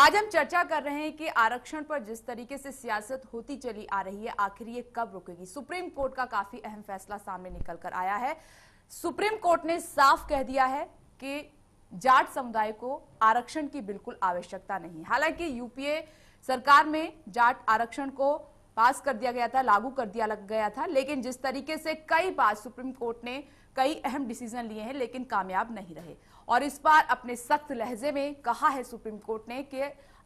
आज हम चर्चा कर रहे हैं कि आरक्षण पर जिस तरीके से सियासत होती चली आ रही है, आखिर ये कब रुकेगी। सुप्रीम कोर्ट का काफी अहम फैसला सामने निकल कर आया है। सुप्रीम कोर्ट ने साफ कह दिया है कि जाट समुदाय को आरक्षण की बिल्कुल आवश्यकता नहीं। हालांकि यूपीए सरकार में जाट आरक्षण को पास कर दिया गया था, लागू कर दिया गया था, लेकिन जिस तरीके से कई बार सुप्रीम कोर्ट ने कई अहम डिसीजन लिए हैं लेकिन कामयाब नहीं रहे। और इस बार अपने सख्त लहजे में कहा है सुप्रीम कोर्ट ने कि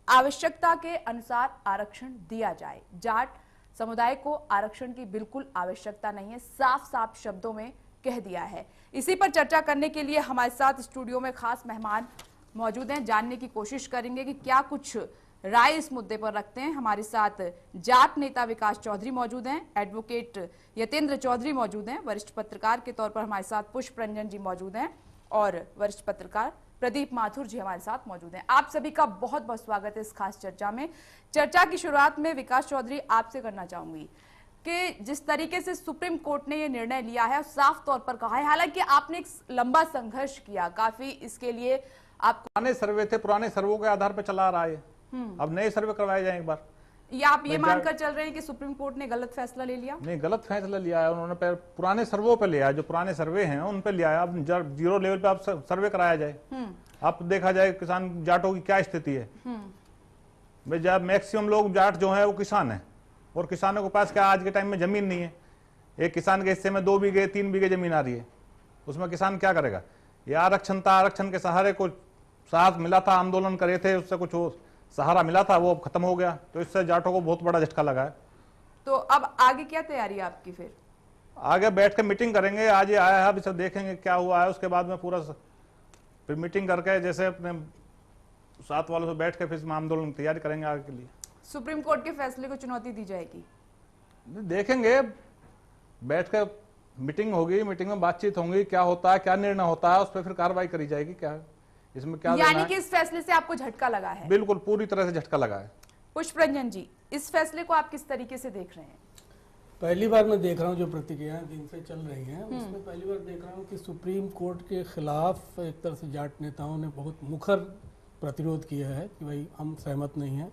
आवश्यकता के अनुसार आरक्षण दिया जाए। जाट समुदाय को आरक्षण की बिल्कुल आवश्यकता नहीं है, साफ साफ शब्दों में कह दिया है। इसी पर चर्चा करने के लिए हमारे साथ स्टूडियो में खास मेहमान मौजूद हैं। जानने की कोशिश करेंगे कि क्या कुछ राय इस मुद्दे पर रखते हैं। हमारे साथ जाट नेता विकास चौधरी मौजूद हैं, एडवोकेट यतेंद्र चौधरी मौजूद हैं, वरिष्ठ पत्रकार के तौर पर हमारे साथ पुष्प रंजन जी मौजूद हैं और वरिष्ठ पत्रकार प्रदीप माथुर जी हमारे साथ मौजूद हैं। आप सभी का बहुत बहुत स्वागत है इस खास चर्चा में। चर्चा की शुरुआत में विकास चौधरी आपसे करना चाहूंगी कि जिस तरीके से सुप्रीम कोर्ट ने ये निर्णय लिया है, साफ तौर पर कहा है, हालांकि आपने एक लंबा संघर्ष किया, काफी इसके लिए आप पुराने सर्वे थे, पुराने सर्वों के आधार पर चला रहा है। अब नए सर्वे करवाए जाए एक बार। या आप ये मानकर चल रहे हैं कि सुप्रीम कोर्ट ने गलत फैसला ले लिया? नहीं, गलत फैसला लिया है उन्होंने। पुराने सर्वों पे लिया है, जो पुराने सर्वे हैं उन पे लिया है। अब जीरो लेवल पे अब सर्वे कराया जाए, अब देखा जाए किसान जाटों की क्या स्थिति है। भाई मैक्सिमम लोग जाट जो है वो किसान है, और किसानों के पास क्या आज के टाइम में जमीन नहीं है। एक किसान के हिस्से में 2 बीघे 3 बीघे जमीन आ रही है, उसमें किसान क्या करेगा। ये आरक्षण था, आरक्षण के सहारे को साथ मिला था, आंदोलन करे थे, उससे कुछ सहारा मिला था, वो खत्म हो गया। तो इससे जाटों को बहुत बड़ा झटका लगा है। तो अब आगे क्या तैयारी है आपकी? फिर आगे बैठ के मीटिंग करेंगे। आज ये आया है, अभी सब देखेंगे क्या हुआ है, उसके बाद में पूरा फिर मीटिंग करके जैसे अपने साथ वालों से बैठ के फिर आंदोलन की तैयारी करेंगे आगे के लिए। सुप्रीम कोर्ट के फैसले को चुनौती दी जाएगी? देखेंगे, बैठ कर मीटिंग होगी, मीटिंग में बातचीत होंगी, क्या होता है, क्या निर्णय होता है, उस पर फिर कार्रवाई करी जाएगी। क्या इसमें क्या, यानी कि इस फैसले से आपको झटका लगा है? बिल्कुल पूरी तरह से झटका लगा है। पुष्प रंजन जी, इस फैसले को आप किस तरीके से देख रहे हैं? पहली बार मैं देख रहा हूँ जो प्रतिक्रियाएं दिन से चल रही हैं, उसमें पहली बार देख रहा हूँ कि सुप्रीम कोर्ट के खिलाफ एक तरह से जाट नेताओं ने बहुत मुखर प्रतिरोध किया है कि भाई हम सहमत नहीं हैं।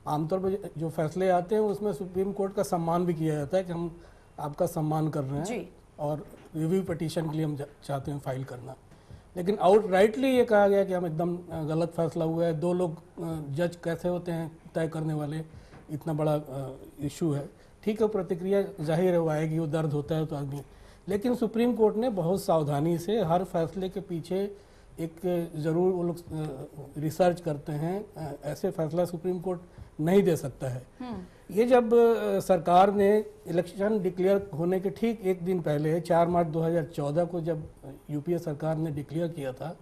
आमतौर पर जो फैसले आते हैं उसमें सुप्रीम कोर्ट का सम्मान भी किया जाता है कि हम आपका सम्मान कर रहे हैं और रिव्यू पिटीशन के लिए हम चाहते हैं फाइल करना। लेकिन आउटराइटली ये कहा गया कि हम एकदम गलत फैसला हुआ है। 2 लोग जज कैसे होते हैं तय करने वाले, इतना बड़ा इशू है। ठीक है, प्रतिक्रिया जाहिर है वो आएगी, वो दर्द होता है तो आदमी। लेकिन सुप्रीम कोर्ट ने बहुत सावधानी से हर फैसले के पीछे एक ज़रूर वो लोग रिसर्च करते हैं। ऐसे फैसला सुप्रीम कोर्ट नहीं दे सकता है। ये जब सरकार ने इलेक्शन डिक्लेयर होने के ठीक एक दिन पहले 4 मार्च 2014 को जब यूपीए सरकार ने डिक्लेयर किया था,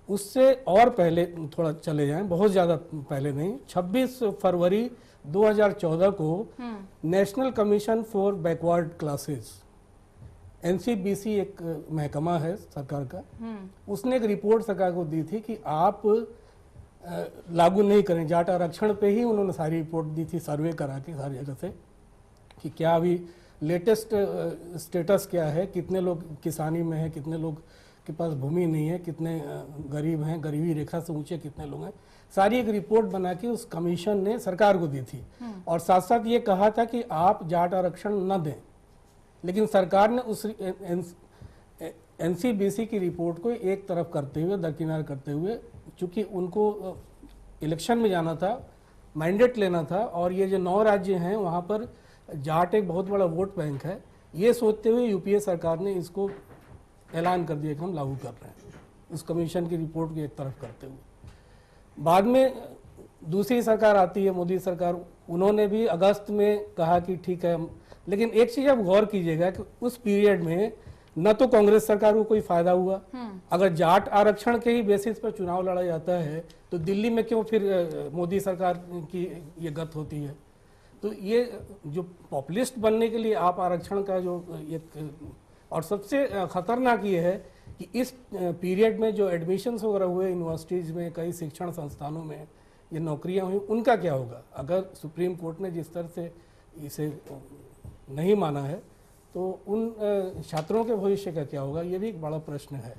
उससे और पहले थोड़ा चले जाएं, बहुत ज़्यादा पहले नहीं, 26 फरवरी 2014 को national commission for backward classes, NCBC एक महकमा है सरकार का, उसने एक रिपोर्ट सरकार को दी थी कि आप लागू नहीं करें जाट आरक्षण पे ही। उन्होंने सारी रिपोर्ट दी थी, सर्वे करा के सारी जगह से, कि क्या अभी लेटेस्ट स्टेटस क्या है, कितने लोग किसानी में है, कितने लोग के पास भूमि नहीं है, कितने गरीब हैं, गरीबी रेखा से ऊंचे कितने लोग हैं। सारी एक रिपोर्ट बना के उस कमीशन ने सरकार को दी थी और साथ साथ ये कहा था कि आप जाट आरक्षण न दें। लेकिन सरकार ने उस एनसीबीसी की रिपोर्ट को एक तरफ करते हुए, दरकिनार करते हुए, चूंकि उनको इलेक्शन में जाना था, मैंडेट लेना था, और ये जो 9 राज्य हैं वहाँ पर जाट एक बहुत बड़ा वोट बैंक है, ये सोचते हुए यूपीए सरकार ने इसको ऐलान कर दिया कि हम लागू कर रहे हैं, उस कमीशन की रिपोर्ट को एक तरफ करते हुए। बाद में दूसरी सरकार आती है, मोदी सरकार, उन्होंने भी अगस्त में कहा कि ठीक है। लेकिन एक चीज़ आप गौर कीजिएगा कि उस पीरियड में न तो कांग्रेस सरकार को कोई फायदा हुआ। अगर जाट आरक्षण के ही बेसिस पर चुनाव लड़ा जाता है तो दिल्ली में क्यों फिर मोदी सरकार की ये गत होती है। तो ये जो पॉपुलिस्ट बनने के लिए आप आरक्षण का जो एक, और सबसे खतरनाक ये है कि इस पीरियड में जो एडमिशन्स वगैरह हुए यूनिवर्सिटीज़ में, कई शिक्षण संस्थानों में ये नौकरियां हुई, उनका क्या होगा। अगर सुप्रीम कोर्ट ने जिस तरह से इसे नहीं माना है तो उन छात्रों के भविष्य का क्या होगा, ये भी एक बड़ा प्रश्न है।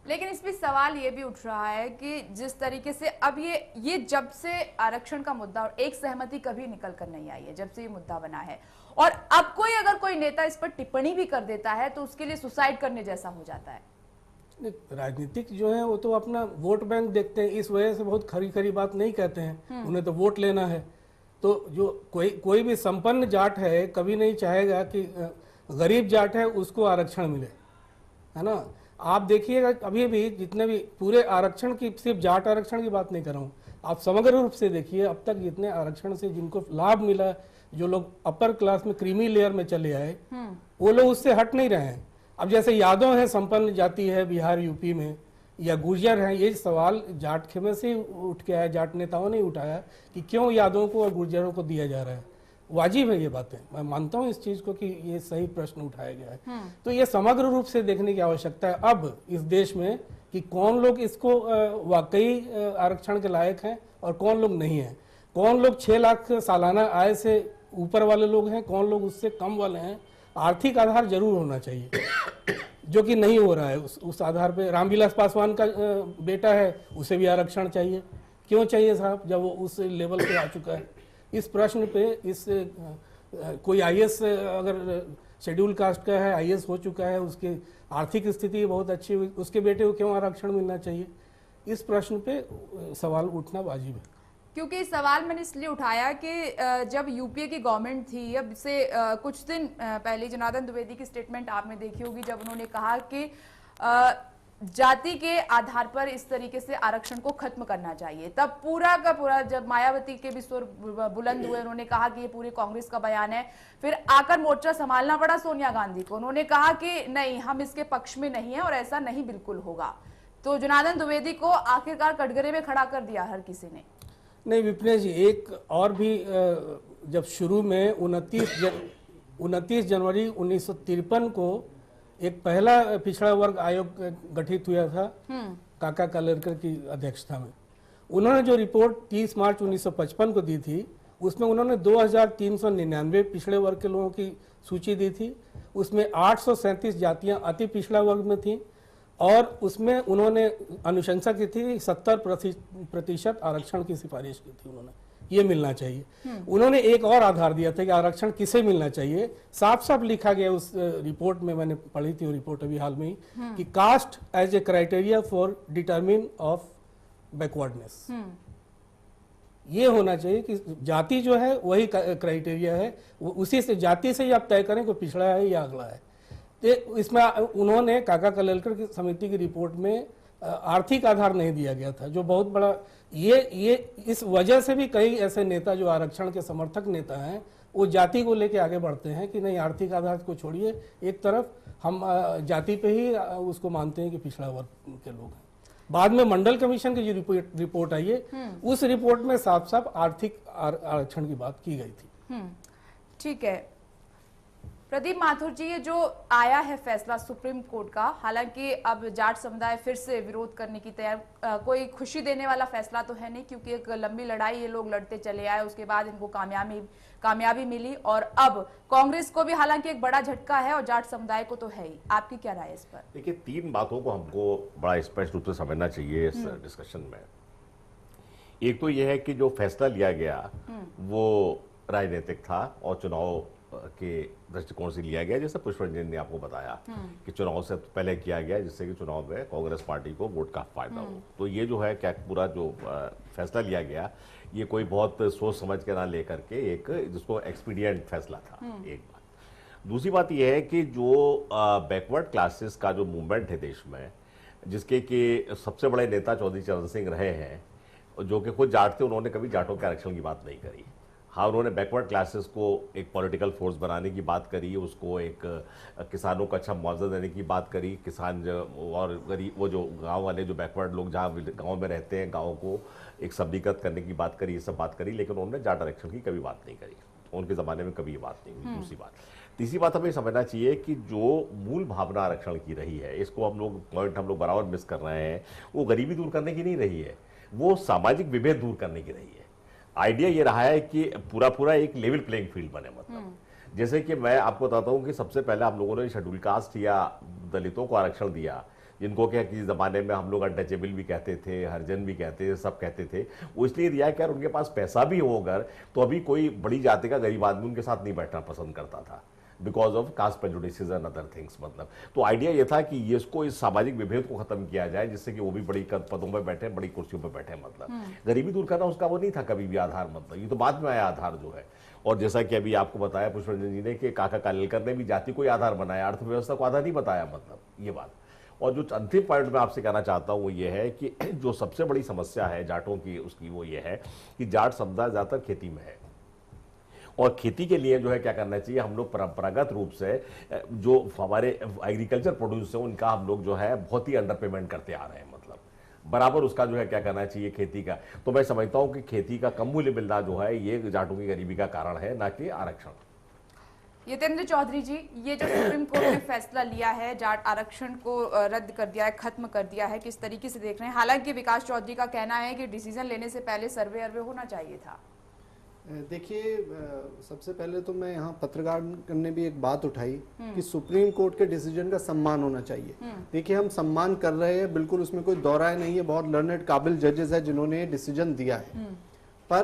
लेकिन इस पे सवाल ये भी उठ रहा है कि जिस तरीके से अब ये जब से आरक्षण का मुद्दा और एक सहमति कभी निकल कर नहीं आई है, जब से ये मुद्दा बना है, और अब अगर कोई नेता इस पर टिप्पणी भी कर देता है तो उसके लिए सुसाइड करने जैसा हो जाता है। राजनीतिक जो है वो तो अपना वोट बैंक देखते हैं, इस वजह से बहुत खरी खरी बात नहीं कहते हैं, उन्हें तो वोट लेना है। तो जो कोई भी संपन्न जाट है कभी नहीं चाहेगा कि गरीब जाट है उसको आरक्षण मिले, है ना। आप देखिएगा अभी भी जितने भी पूरे आरक्षण की, सिर्फ जाट आरक्षण की बात नहीं कर रहा हूँ, आप समग्र रूप से देखिए अब तक जितने आरक्षण से जिनको लाभ मिला, जो लोग अपर क्लास में क्रीमी लेयर में चले आए वो लोग उससे हट नहीं रहे हैं। अब जैसे यादव है, संपन्न जाति है बिहार यूपी में, या गुर्जर हैं, ये सवाल जाट खेमे से उठ के आया, जाट नेताओं ने उठाया कि क्यों यादवों को और गुर्जरों को दिया जा रहा है। वाजिब है ये बातें, मैं मानता हूँ इस चीज को कि ये सही प्रश्न उठाया गया है। तो ये समग्र रूप से देखने की आवश्यकता है अब इस देश में कि कौन लोग इसको वाकई आरक्षण के लायक हैं और कौन लोग नहीं हैं, कौन लोग 6 लाख सालाना आय से ऊपर वाले लोग हैं, कौन लोग उससे कम वाले हैं। आर्थिक आधार जरूर होना चाहिए, जो कि नहीं हो रहा है। उस आधार पे रामविलास पासवान का बेटा है, उसे भी आरक्षण चाहिए। क्यों चाहिए साहब, जब वो उस लेवल पे आ चुका है। इस प्रश्न पे कोई आईएएस अगर शेड्यूल कास्ट का है, आईएएस हो चुका है, उसकी आर्थिक स्थिति बहुत अच्छी हुई, उसके बेटे को क्यों आरक्षण मिलना चाहिए? इस प्रश्न पे सवाल उठना वाजिब है। क्योंकि सवाल मैंने इसलिए उठाया कि जब यूपीए की गवर्नमेंट थी, अब से कुछ दिन पहले जनार्दन द्विवेदी की स्टेटमेंट आपने देखी होगी, जब उन्होंने कहा कि जाति के आधार पर इस तरीके से आरक्षण को खत्म करना चाहिए, तब पूरा का पूरा, जब मायावती के भी सुर बुलंद हुए, उन्होंने कहा कि ये पूरे कांग्रेस का बयान है। फिर आकर मोर्चा संभालना पड़ा सोनिया गांधी को, उन्होंने कहा कि नहीं, हम इसके पक्ष में नहीं है और ऐसा नहीं बिल्कुल होगा। तो जनार्दन द्विवेदी को आखिरकार कटघरे में खड़ा कर दिया हर किसी ने। नहीं विपिनेश जी, एक और भी जब शुरू में 29 जनवरी 1953 को एक पहला पिछड़ा वर्ग आयोग गठित हुआ था काका कालेलकर की अध्यक्षता में। उन्होंने जो रिपोर्ट 30 मार्च 1955 को दी थी, उसमें उन्होंने 2399 पिछड़े वर्ग के लोगों की सूची दी थी। उसमें 837 जातियां अति पिछड़ा वर्ग में थीं और उसमें उन्होंने अनुशंसा की थी 70% आरक्षण की सिफारिश की थी। उन्होंने ये मिलना चाहिए। उन्होंने एक और आधार दिया था कि आरक्षण किसे मिलना चाहिए। साफ साफ लिखा गया उस रिपोर्ट में, मैंने पढ़ी थी वो रिपोर्ट अभी हाल में ही, कि caste as a criteria for determine of backwardness. ये होना चाहिए कि जाति जो है वही क्राइटेरिया है, उसी से, जाति से ही आप तय करें कोई पिछड़ा है या अगला है। तो इसमें उन्होंने काका कालेलकर की समिति की रिपोर्ट में आर्थिक आधार नहीं दिया गया था, जो बहुत बड़ा ये इस वजह से भी कई ऐसे नेता जो आरक्षण के समर्थक नेता हैं वो जाति को लेके आगे बढ़ते हैं कि नहीं, आर्थिक आधार को छोड़िए एक तरफ, हम जाति पे ही उसको मानते हैं कि पिछड़ा वर्ग के लोग हैं। बाद में मंडल कमीशन की जो रिपोर्ट आई है उस रिपोर्ट में साफ साफ आर्थिक आरक्षण की बात की गई थी। ठीक है प्रदीप माथुर जी, ये जो आया है फैसला सुप्रीम कोर्ट का, हालांकि अब जाट समुदाय फिर से विरोध करने की तैयार, कोई खुशी देने वाला फैसला तो है नहीं, क्योंकि एक लंबी लड़ाई ये लोग लड़ते चले आए, उसके बाद इनको कामयाबी मिली और अब कांग्रेस को भी हालांकि एक बड़ा झटका है और जाट समुदाय को तो है ही। आपकी क्या राय इस पर? देखिए, 3 बातों को हमको बड़ा स्पष्ट रूप से समझना चाहिए इस डिस्कशन में। एक तो यह है कि जो फैसला लिया गया वो राजनीतिक था और चुनाव के दृष्टिकोण से लिया गया, जैसे पुष्परंजन ने आपको बताया कि चुनाव से पहले किया गया, जिससे कि चुनाव में कांग्रेस पार्टी को वोट का फायदा हो। तो ये जो है क्या पूरा जो फैसला लिया गया, ये कोई बहुत सोच समझ के ना लेकर के एक जिसको एक्सपीडिएंट फैसला था। एक बात। दूसरी बात यह है कि जो बैकवर्ड क्लासेस का जो मूवमेंट है देश में, जिसके कि सबसे बड़े नेता चौधरी चरण सिंह रहे हैं, जो कि खुद जाट थे, उन्होंने कभी जाटों के आरक्षण की बात नहीं करी। हाँ, उन्होंने बैकवर्ड क्लासेस को एक पॉलिटिकल फोर्स बनाने की बात करी, उसको एक किसानों को अच्छा मुआवजा देने की बात करी, किसान और गरीब, वो जो गांव वाले जो बैकवर्ड लोग जहाँ गांव में रहते हैं, गाँव को एक सबलीकृत करने की बात करी, ये सब बात करी, लेकिन उन्होंने जाट आरक्षण की कभी बात नहीं करी। उनके ज़माने में कभी ये बात नहीं हुई। दूसरी बात, तीसरी बात हमें समझना चाहिए कि जो मूल भावना आरक्षण की रही है, इसको हम लोग बराबर मिस कर रहे हैं। वो गरीबी दूर करने की नहीं रही है, वो सामाजिक विभेद दूर करने की रही है। आइडिया ये रहा है कि पूरा एक लेवल प्लेइंग फील्ड बने। मतलब जैसे कि मैं आपको बताता हूँ कि सबसे पहले आप लोगों ने शेड्यूल कास्ट या दलितों को आरक्षण दिया, जिनको क्या कि ज़माने में हम लोग अनटचेबल भी कहते थे, हरिजन भी कहते थे, सब कहते थे, वो इसलिए दिया कि यार उनके पास पैसा भी हो अगर तो अभी कोई बड़ी जाति का गरीब आदमी उनके साथ नहीं बैठना पसंद करता था because of caste prejudices and other things. मतलब तो आइडिया ये था कि ये इसको इस सामाजिक विभेद को खत्म किया जाए जिससे कि वो भी बड़ी पदों पर बैठे, बड़ी कुर्सियों पर बैठे। मतलब गरीबी दूर करना उसका वो नहीं था कभी भी आधार, मतलब ये तो बाद में आया आधार जो है। और जैसा कि अभी आपको बताया पुष्परंजन जी ने कि काका कालेलकर ने भी जाति को आधार बनाया, अर्थव्यवस्था को आधार नहीं बताया, मतलब ये बात। और जो अंतिम पॉइंट मैं आपसे कहना चाहता हूँ वो ये है कि जो सबसे बड़ी समस्या है जाटों की उसकी वो ये है कि जाट समुदाय ज़्यादातर खेती में है और खेती के लिए जो है क्या करना चाहिए, हम लोग परंपरागत रूप से जो हमारे एग्रीकल्चर प्रोड्यूस है उनका हम लोग जो है बहुत ही अंडर पेमेंट करते आ रहे हैं। मतलब बराबर उसका जो है क्या करना चाहिए खेती का। तो मैं समझता हूँ कि खेती का कम मूल्य मिलना जो है ये जाटों की गरीबी का कारण है, ना कि आरक्षण। यतेंद्र चौधरी जी, ये जो सुप्रीम कोर्ट ने फैसला लिया है, जाट आरक्षण को रद्द कर दिया है, खत्म कर दिया है, किस तरीके से देख रहे हैं? हालांकि विकास चौधरी का कहना है कि डिसीजन लेने से पहले सर्वे होना चाहिए था। देखिए, सबसे पहले तो मैं यहाँ पत्रकार ने भी एक बात उठाई कि सुप्रीम कोर्ट के डिसीजन का सम्मान होना चाहिए। देखिए, हम सम्मान कर रहे हैं, बिल्कुल उसमें कोई दौराय नहीं है, बहुत लर्नेड काबिल जजेस है जिन्होंने डिसीजन दिया है। पर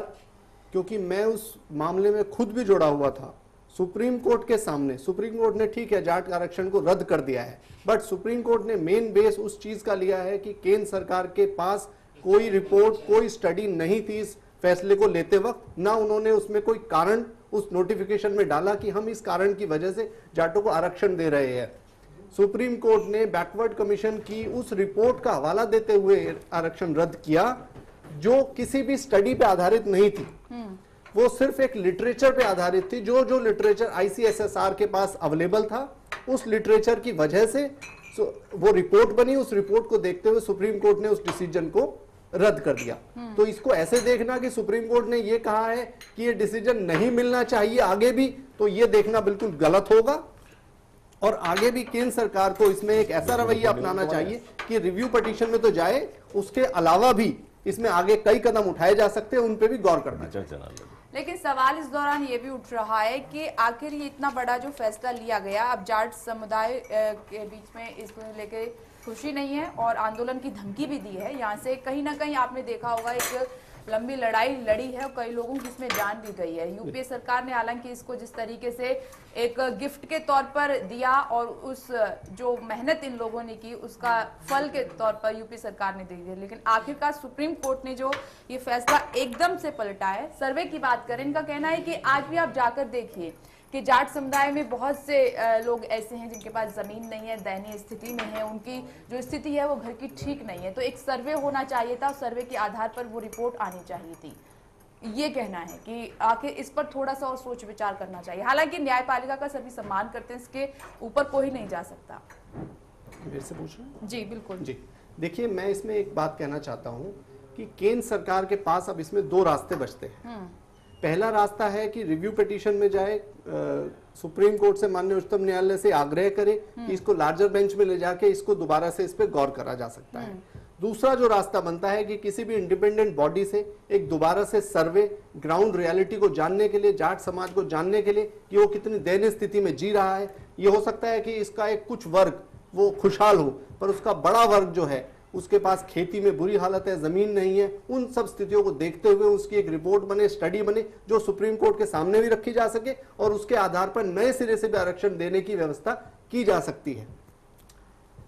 क्योंकि मैं उस मामले में खुद भी जुड़ा हुआ था सुप्रीम कोर्ट के सामने, सुप्रीम कोर्ट ने ठीक है जाट आरक्षण को रद्द कर दिया है, बट सुप्रीम कोर्ट ने मेन बेस उस चीज का लिया है कि केंद्र सरकार के पास कोई रिपोर्ट, कोई स्टडी नहीं थी इस फैसले को लेते वक्त, ना उन्होंने उसमें कोई कारण उस नोटिफिकेशन में डाला कि हम इस कारण की वजह से जाटों को आरक्षण दे रहे हैं। सुप्रीम कोर्ट ने बैकवर्ड कमीशन की उस रिपोर्ट का हवाला देते हुए आरक्षण रद्द किया जो किसी भी स्टडी पे आधारित नहीं थी, वो सिर्फ एक लिटरेचर पे आधारित थी। जो लिटरेचर ICSSR के पास अवेलेबल था उस लिटरेचर की वजह से वो रिपोर्ट बनी। उस रिपोर्ट को देखते हुए सुप्रीम कोर्ट ने उस डिसीजन को रद्द कर दिया। तो इसको ऐसे देखना कि सुप्रीम कोर्ट ने ये कहा है कि ये डिसीजन नहीं मिलना चाहिए आगे भी, तो ये देखना बिल्कुल गलत होगा। और आगे भी केंद्र सरकार को इसमें एक ऐसा रवैया अपनाना चाहिए कि रिव्यू पिटीशन में तो जाए, उसके अलावा भी इसमें आगे कई कदम उठाए जा सकते हैं, उन पे भी गौर करना चाहिए। लेकिन सवाल इस दौरान ये भी उठ रहा है कि आखिर ये इतना बड़ा जो फैसला लिया गया, अब जाट समुदाय के बीच में इसको लेके खुशी नहीं है और आंदोलन की धमकी भी दी है। यहाँ से कहीं ना कहीं आपने देखा होगा एक लंबी लड़ाई लड़ी है और कई लोगों की इसमें जान भी गई है। यूपीए सरकार ने हालांकि इसको जिस तरीके से एक गिफ्ट के तौर पर दिया और उस जो मेहनत इन लोगों ने की उसका फल के तौर पर यूपी सरकार ने दे दिया, लेकिन आखिरकार सुप्रीम कोर्ट ने जो ये फैसला एकदम से पलटा है। सर्वे की बात करें, इनका कहना है कि आज भी आप जाकर देखिए कि जाट समुदाय में बहुत से लोग ऐसे हैं जिनके पास जमीन नहीं है, दयनीय स्थिति में है, उनकी जो स्थिति है वो घर की ठीक नहीं है। तो एक सर्वे होना चाहिए था, सर्वे के आधार पर वो रिपोर्ट आनी चाहिए थी। ये कहना है कि आखिर इस पर थोड़ा सा और सोच विचार करना चाहिए। हालांकि न्यायपालिका का सभी सम्मान करते हैं, इसके ऊपर कोई नहीं जा सकता। मेरे से पूछ रहे हैं? जी बिल्कुल जी। देखिए, मैं इसमें एक बात कहना चाहता हूँ कि केंद्र सरकार के पास अब इसमें दो रास्ते बचते हैं। पहला रास्ता है कि रिव्यू पिटीशन में जाए, सुप्रीम कोर्ट से माननीय उच्चतम न्यायालय से आग्रह करे कि इसको लार्जर बेंच में ले जाके इसको दोबारा से इस पे गौर करा जा सकता है। दूसरा जो रास्ता बनता है कि किसी भी इंडिपेंडेंट बॉडी से एक दोबारा से सर्वे, ग्राउंड रियलिटी को जानने के लिए, जाट समाज को जानने के लिए कि वो कितनी दयनीय स्थिति में जी रहा है। ये हो सकता है कि इसका एक कुछ वर्ग वो खुशहाल हो, पर उसका बड़ा वर्ग जो है उसके पास खेती में बुरी हालत है, जमीन नहीं है। उन सब स्थितियों को देखते हुए उसकी एक रिपोर्ट बने, स्टडी बने, जो सुप्रीम कोर्ट के सामने भी रखी जा सके और उसके आधार पर नए सिरे से भी आरक्षण देने की व्यवस्था की जा सकती है।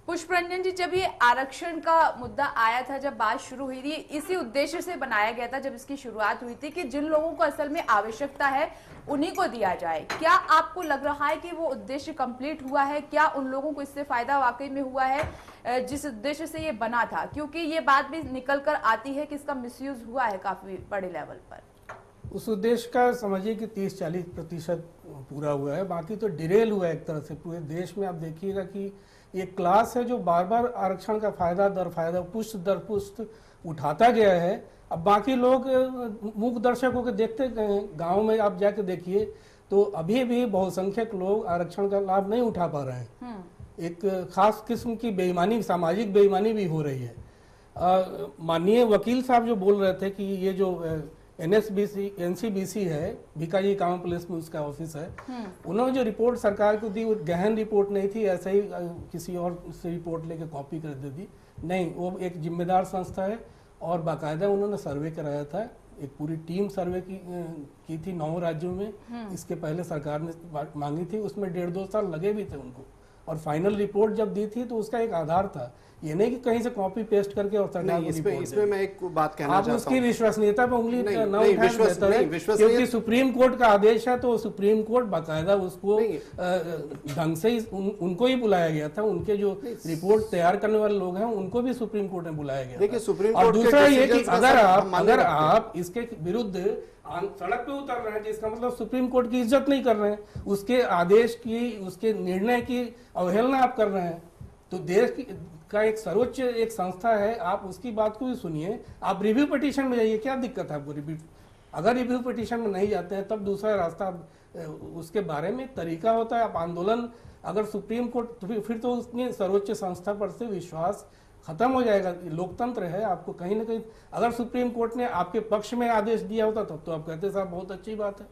पुष्परंजन जी, जब ये आरक्षण का मुद्दा आया था, जब बात शुरू हुई थी, इसी उद्देश्य से बनाया गया था जब इसकी शुरुआत हुई थी कि जिन लोगों को असल में आवश्यकता है उन्हीं को दिया जाए। क्या आपको लग रहा है कि वो उद्देश्य कंप्लीट हुआ है? क्या उन लोगों को इससे फायदा वाकई में हुआ है जिस उद्देश्य से ये बना था? क्योंकि ये बात भी निकल कर आती है कि इसका मिसयूज हुआ है काफी बड़े लेवल पर। उस उद्देश्य का समझिए कि 30-40% पूरा हुआ है, बाकी तो डिरेल हुआ है एक तरह से पूरे देश में। आप देखिएगा कि ये क्लास है जो बार बार आरक्षण का फायदा दर फायदा, पुष्ट दर पुष्ट उठाता गया है। अब बाकी लोग मूक दर्शकों के देखते गए, गाँव में आप जाके देखिए तो अभी भी बहुसंख्यक लोग आरक्षण का लाभ नहीं उठा पा रहे हैं। एक खास किस्म की बेईमानी, सामाजिक बेईमानी भी हो रही है। माननीय वकील साहब जो बोल रहे थे कि ये जो एनसीबीसी है, भिकाजी कामा पुलिस में उसका ऑफिस है। उन्होंने जो रिपोर्ट सरकार को दी वो गहन रिपोर्ट नहीं थी, ऐसे ही किसी और से रिपोर्ट लेके कॉपी कर दे दी, नहीं, वो एक जिम्मेदार संस्था है और बाकायदा उन्होंने सर्वे कराया था, एक पूरी टीम सर्वे की थी 9 राज्यों में। इसके पहले सरकार ने मांगी थी, उसमें 1.5-2 साल लगे भी थे उनको, और फाइनल रिपोर्ट जब दी थी तो उसका एक आधार था, ये नहीं कि कहीं से कॉपी पेस्ट करके और सरकार को रिपोर्ट इसमें मैं एक बात कहना आप चाहता उसकी हूं। विश्वसनीयता पे उंगली नहीं, न नहीं, उठाएं बेहतर है, क्योंकि सुप्रीम कोर्ट का आदेश है तो सुप्रीम कोर्ट बाकायदा उसको ढंग से उनको ही बुलाया गया था, उनके जो रिपोर्ट तैयार करने वाले लोग हैं उनको भी सुप्रीम कोर्ट ने बुलाया गया। देखिए, सुप्रीम और कोर्ट के दूसरा ये कि decisions का अगर सब आप इसके विरुद्ध सड़क पे उतर रहे हैं तो इसका मतलब सुप्रीम कोर्ट की इज्जत नहीं कर रहे हैं, उसके आदेश की, उसके निर्णय की अवहेलना आप कर रहे हैं। तो देश का एक सर्वोच्च एक संस्था है, आप उसकी बात को भी सुनिए, आप रिव्यू पिटीशन में जाइए, क्या दिक्कत है आपको? रिव्यू अगर रिव्यू पिटीशन में नहीं जाते हैं तब दूसरा रास्ता, उसके बारे में तरीका होता है, आप आंदोलन, अगर सुप्रीम कोर्ट फिर तो उसने सर्वोच्च संस्था पर से विश्वास खत्म हो जाएगा। लोकतंत्र है, आपको कहीं ना कहीं अगर सुप्रीम कोर्ट ने आपके पक्ष में आदेश दिया होता तब तो आप कहते साहब बहुत अच्छी बात है।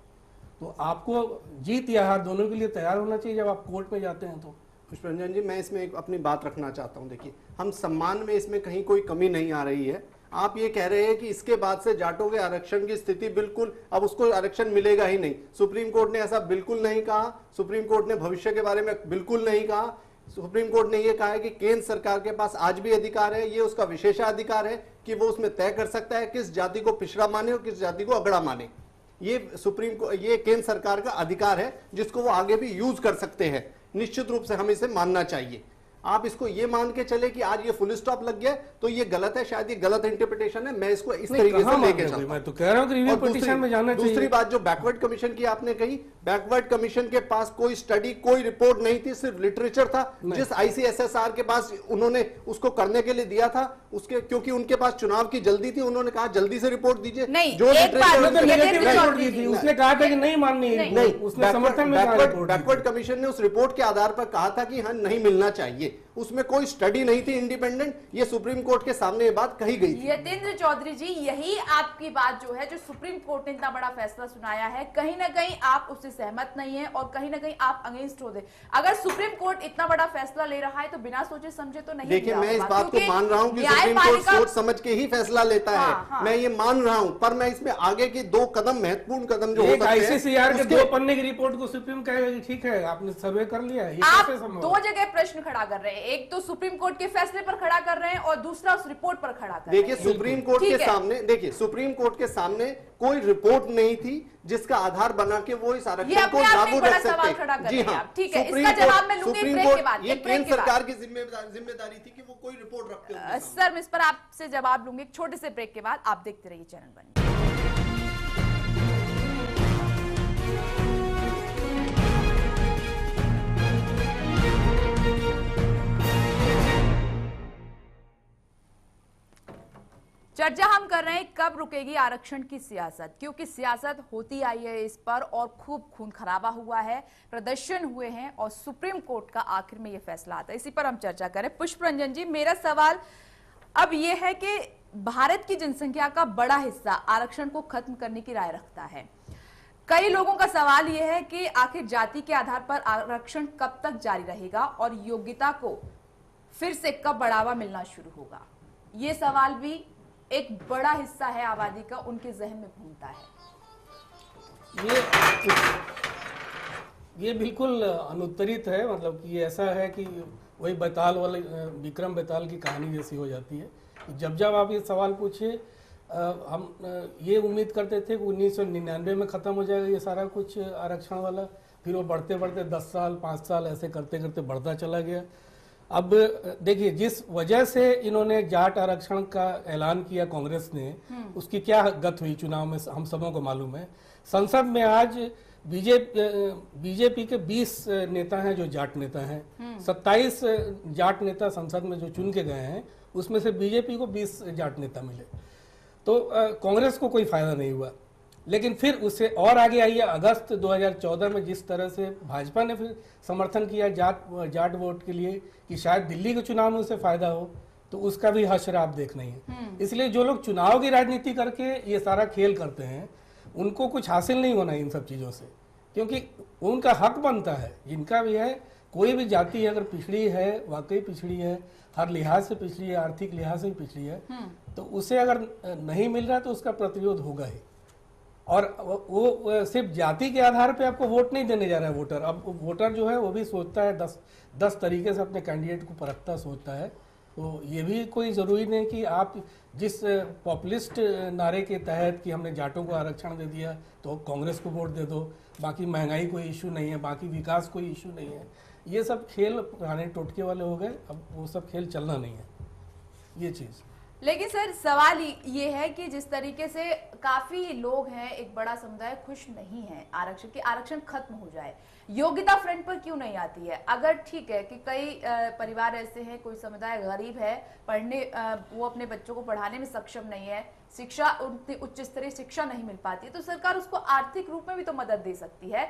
तो आपको जीत या हार दोनों के लिए तैयार होना चाहिए जब आप कोर्ट में जाते हैं। तो पुष्परंजन जी, मैं इसमें एक अपनी बात रखना चाहता हूं। देखिए, हम सम्मान में इसमें कहीं कोई कमी नहीं आ रही है। आप ये कह रहे हैं कि इसके बाद से जाटों के आरक्षण की स्थिति बिल्कुल, अब उसको आरक्षण मिलेगा ही नहीं। सुप्रीम कोर्ट ने ऐसा बिल्कुल नहीं कहा, सुप्रीम कोर्ट ने भविष्य के बारे में बिल्कुल नहीं कहा। सुप्रीम कोर्ट ने यह कहा है कि केंद्र सरकार के पास आज भी अधिकार है, ये उसका विशेषाधिकार है कि वो उसमें तय कर सकता है किस जाति को पिछड़ा माने और किस जाति को अगड़ा माने। ये ये केंद्र सरकार का अधिकार है जिसको वो आगे भी यूज कर सकते हैं। निश्चित रूप से हमें इसे मानना चाहिए। आप इसको ये मान के चले कि आज ये फुल स्टॉप लग गया तो ये गलत है, शायद ये गलत इंटरप्रिटेशन है। मैं इसको इस तरीके से लेके चलता हूं। मैं तो कह रहा हूं कि रिव्यू पिटीशन में जाना चाहिए। दूसरी बात जो बैकवर्ड कमीशन की आपने कही, बैकवर्ड कमीशन के पास कोई स्टडी, कोई रिपोर्ट नहीं थी, सिर्फ लिटरेचर था जिस ICSSR के पास उन्होंने उसको करने के लिए दिया था। उसके क्योंकि उनके पास चुनाव की जल्दी थी, उन्होंने कहा जल्दी से रिपोर्ट दीजिए। जो उसने कहा था कि नहीं माननी, नहीं, उसने समर्थन में बैकवर्ड कमीशन ने उस रिपोर्ट के आधार पर कहा था कि हाँ नहीं मिलना चाहिए। उसमें कोई स्टडी नहीं थी इंडिपेंडेंट, ये सुप्रीम कोर्ट के सामने ये बात कही गई थी। यतेंद्र चौधरी जी, यही आपकी बात जो है, जो सुप्रीम कोर्ट ने इतना बड़ा फैसला सुनाया है, कहीं ना कहीं आप उससे सहमत नहीं है और कहीं ना कहीं आप अगेंस्ट हो दे। अगर सुप्रीम कोर्ट इतना बड़ा फैसला ले रहा है तो बिना सोचे समझे तो नहीं। देखिए, मैं इस बात को मान रहा हूं कि सुप्रीम कोर्ट सोच समझ के ही फैसला लेता है। मैं ये मान रहा हूं, पर मैं इसमें आगे के 2 कदम, महत्वपूर्ण कदम जो हो सकते हैं, ICCR के 2 पन्ने की रिपोर्ट को सुप्रीम कहेगा ठीक है, आपने सर्वे कर लिया है। आप 2 जगह प्रश्न खड़ा कर रहे हैं, एक तो सुप्रीम कोर्ट के फैसले पर खड़ा कर रहे हैं और दूसरा उस रिपोर्ट पर खड़ा कर रहे हैं। देखिए, सुप्रीम कोर्ट के सामने, देखिए सुप्रीम कोर्ट के सामने कोई रिपोर्ट नहीं थी जिसका आधार बना के वो इस आरक्षण को लागू रख सकते। जी हाँ, ठीक है, इसका जवाब मैं लूंगी ब्रेक के बाद। ये केंद्र सरकार की जिम्मेदारी थी कि वो कोई रिपोर्ट रखते हो। सर, मैं इस पर आपसे जवाब लूंगी एक छोटे से ब्रेक के बाद। आप देखते रहिए चैनल वन। चर्चा हम कर रहे हैं कब रुकेगी आरक्षण की सियासत, क्योंकि सियासत होती आई है इस पर और खूब खून खराबा हुआ है, प्रदर्शन हुए हैं और सुप्रीम कोर्ट का आखिर में यह फैसला आता है। इसी पर हम चर्चा करें। पुष्परंजन जी, मेरा सवाल अब यह है कि भारत की जनसंख्या का बड़ा हिस्सा आरक्षण को खत्म करने की राय रखता है। कई लोगों का सवाल यह है कि आखिर जाति के आधार पर आरक्षण कब तक जारी रहेगा और योग्यता को फिर से कब बढ़ावा मिलना शुरू होगा। यह सवाल भी एक बड़ा हिस्सा है आबादी का, उनके जहन में घूमता है। ये बिल्कुल अनुत्तरित है, मतलब कि ऐसा है कि वही बैताल वाले विक्रम बैताल की कहानी जैसी हो जाती है। जब जब आप ये सवाल पूछिए, हम ये उम्मीद करते थे कि 1999 में ख़त्म हो जाएगा ये सारा कुछ आरक्षण वाला, फिर वो बढ़ते बढ़ते 10 साल 5 साल ऐसे करते करते बढ़ता चला गया। अब देखिए, जिस वजह से इन्होंने जाट आरक्षण का ऐलान किया कांग्रेस ने, उसकी क्या गत हुई चुनाव में हम सबों को मालूम है। संसद में आज बीजेपी के 20 नेता हैं जो जाट नेता हैं, 27 जाट नेता संसद में जो चुन के गए हैं, उसमें से बीजेपी को 20 जाट नेता मिले। तो कांग्रेस को कोई फायदा नहीं हुआ। लेकिन फिर उससे और आगे आइए, अगस्त 2014 में जिस तरह से भाजपा ने फिर समर्थन किया जाट वोट के लिए कि शायद दिल्ली के चुनाव में उसे फायदा हो, तो उसका भी हश्र आप देखना ही है। इसलिए जो लोग चुनाव की राजनीति करके ये सारा खेल करते हैं उनको कुछ हासिल नहीं होना इन सब चीजों से, क्योंकि उनका हक बनता है, जिनका भी है। कोई भी जाति अगर पिछड़ी है, वाकई पिछड़ी है, हर लिहाज से पिछड़ी है, आर्थिक लिहाज से भी पिछड़ी है, तो उसे अगर नहीं मिल रहा है तो उसका प्रतिरोध होगा ही। और वो सिर्फ जाति के आधार पे आपको वोट नहीं देने जा रहा है वोटर। अब वोटर जो है वो भी सोचता है 10 तरीके से अपने कैंडिडेट को परखता सोचता है। तो ये भी कोई ज़रूरी नहीं कि आप जिस पॉपुलिस्ट नारे के तहत कि हमने जाटों को आरक्षण दे दिया तो कांग्रेस को वोट दे दो, बाकी महंगाई कोई इशू नहीं है, बाकी विकास कोई इशू नहीं है। ये सब खेल पुराने टोटके वाले हो गए, अब वो सब खेल चलना नहीं है ये चीज़। लेकिन सर सवाल ये है कि जिस तरीके से काफी लोग हैं, एक बड़ा समुदाय खुश नहीं है आरक्षण कि आरक्षण खत्म हो जाए, योग्यता फ्रंट पर क्यों नहीं आती है? अगर ठीक है कि कई परिवार ऐसे हैं, कोई समुदाय गरीब है, पढ़ने वो अपने बच्चों को पढ़ाने में सक्षम नहीं है, शिक्षा उच्च स्तरीय शिक्षा नहीं मिल पाती है, तो सरकार उसको आर्थिक रूप में भी तो मदद दे सकती है।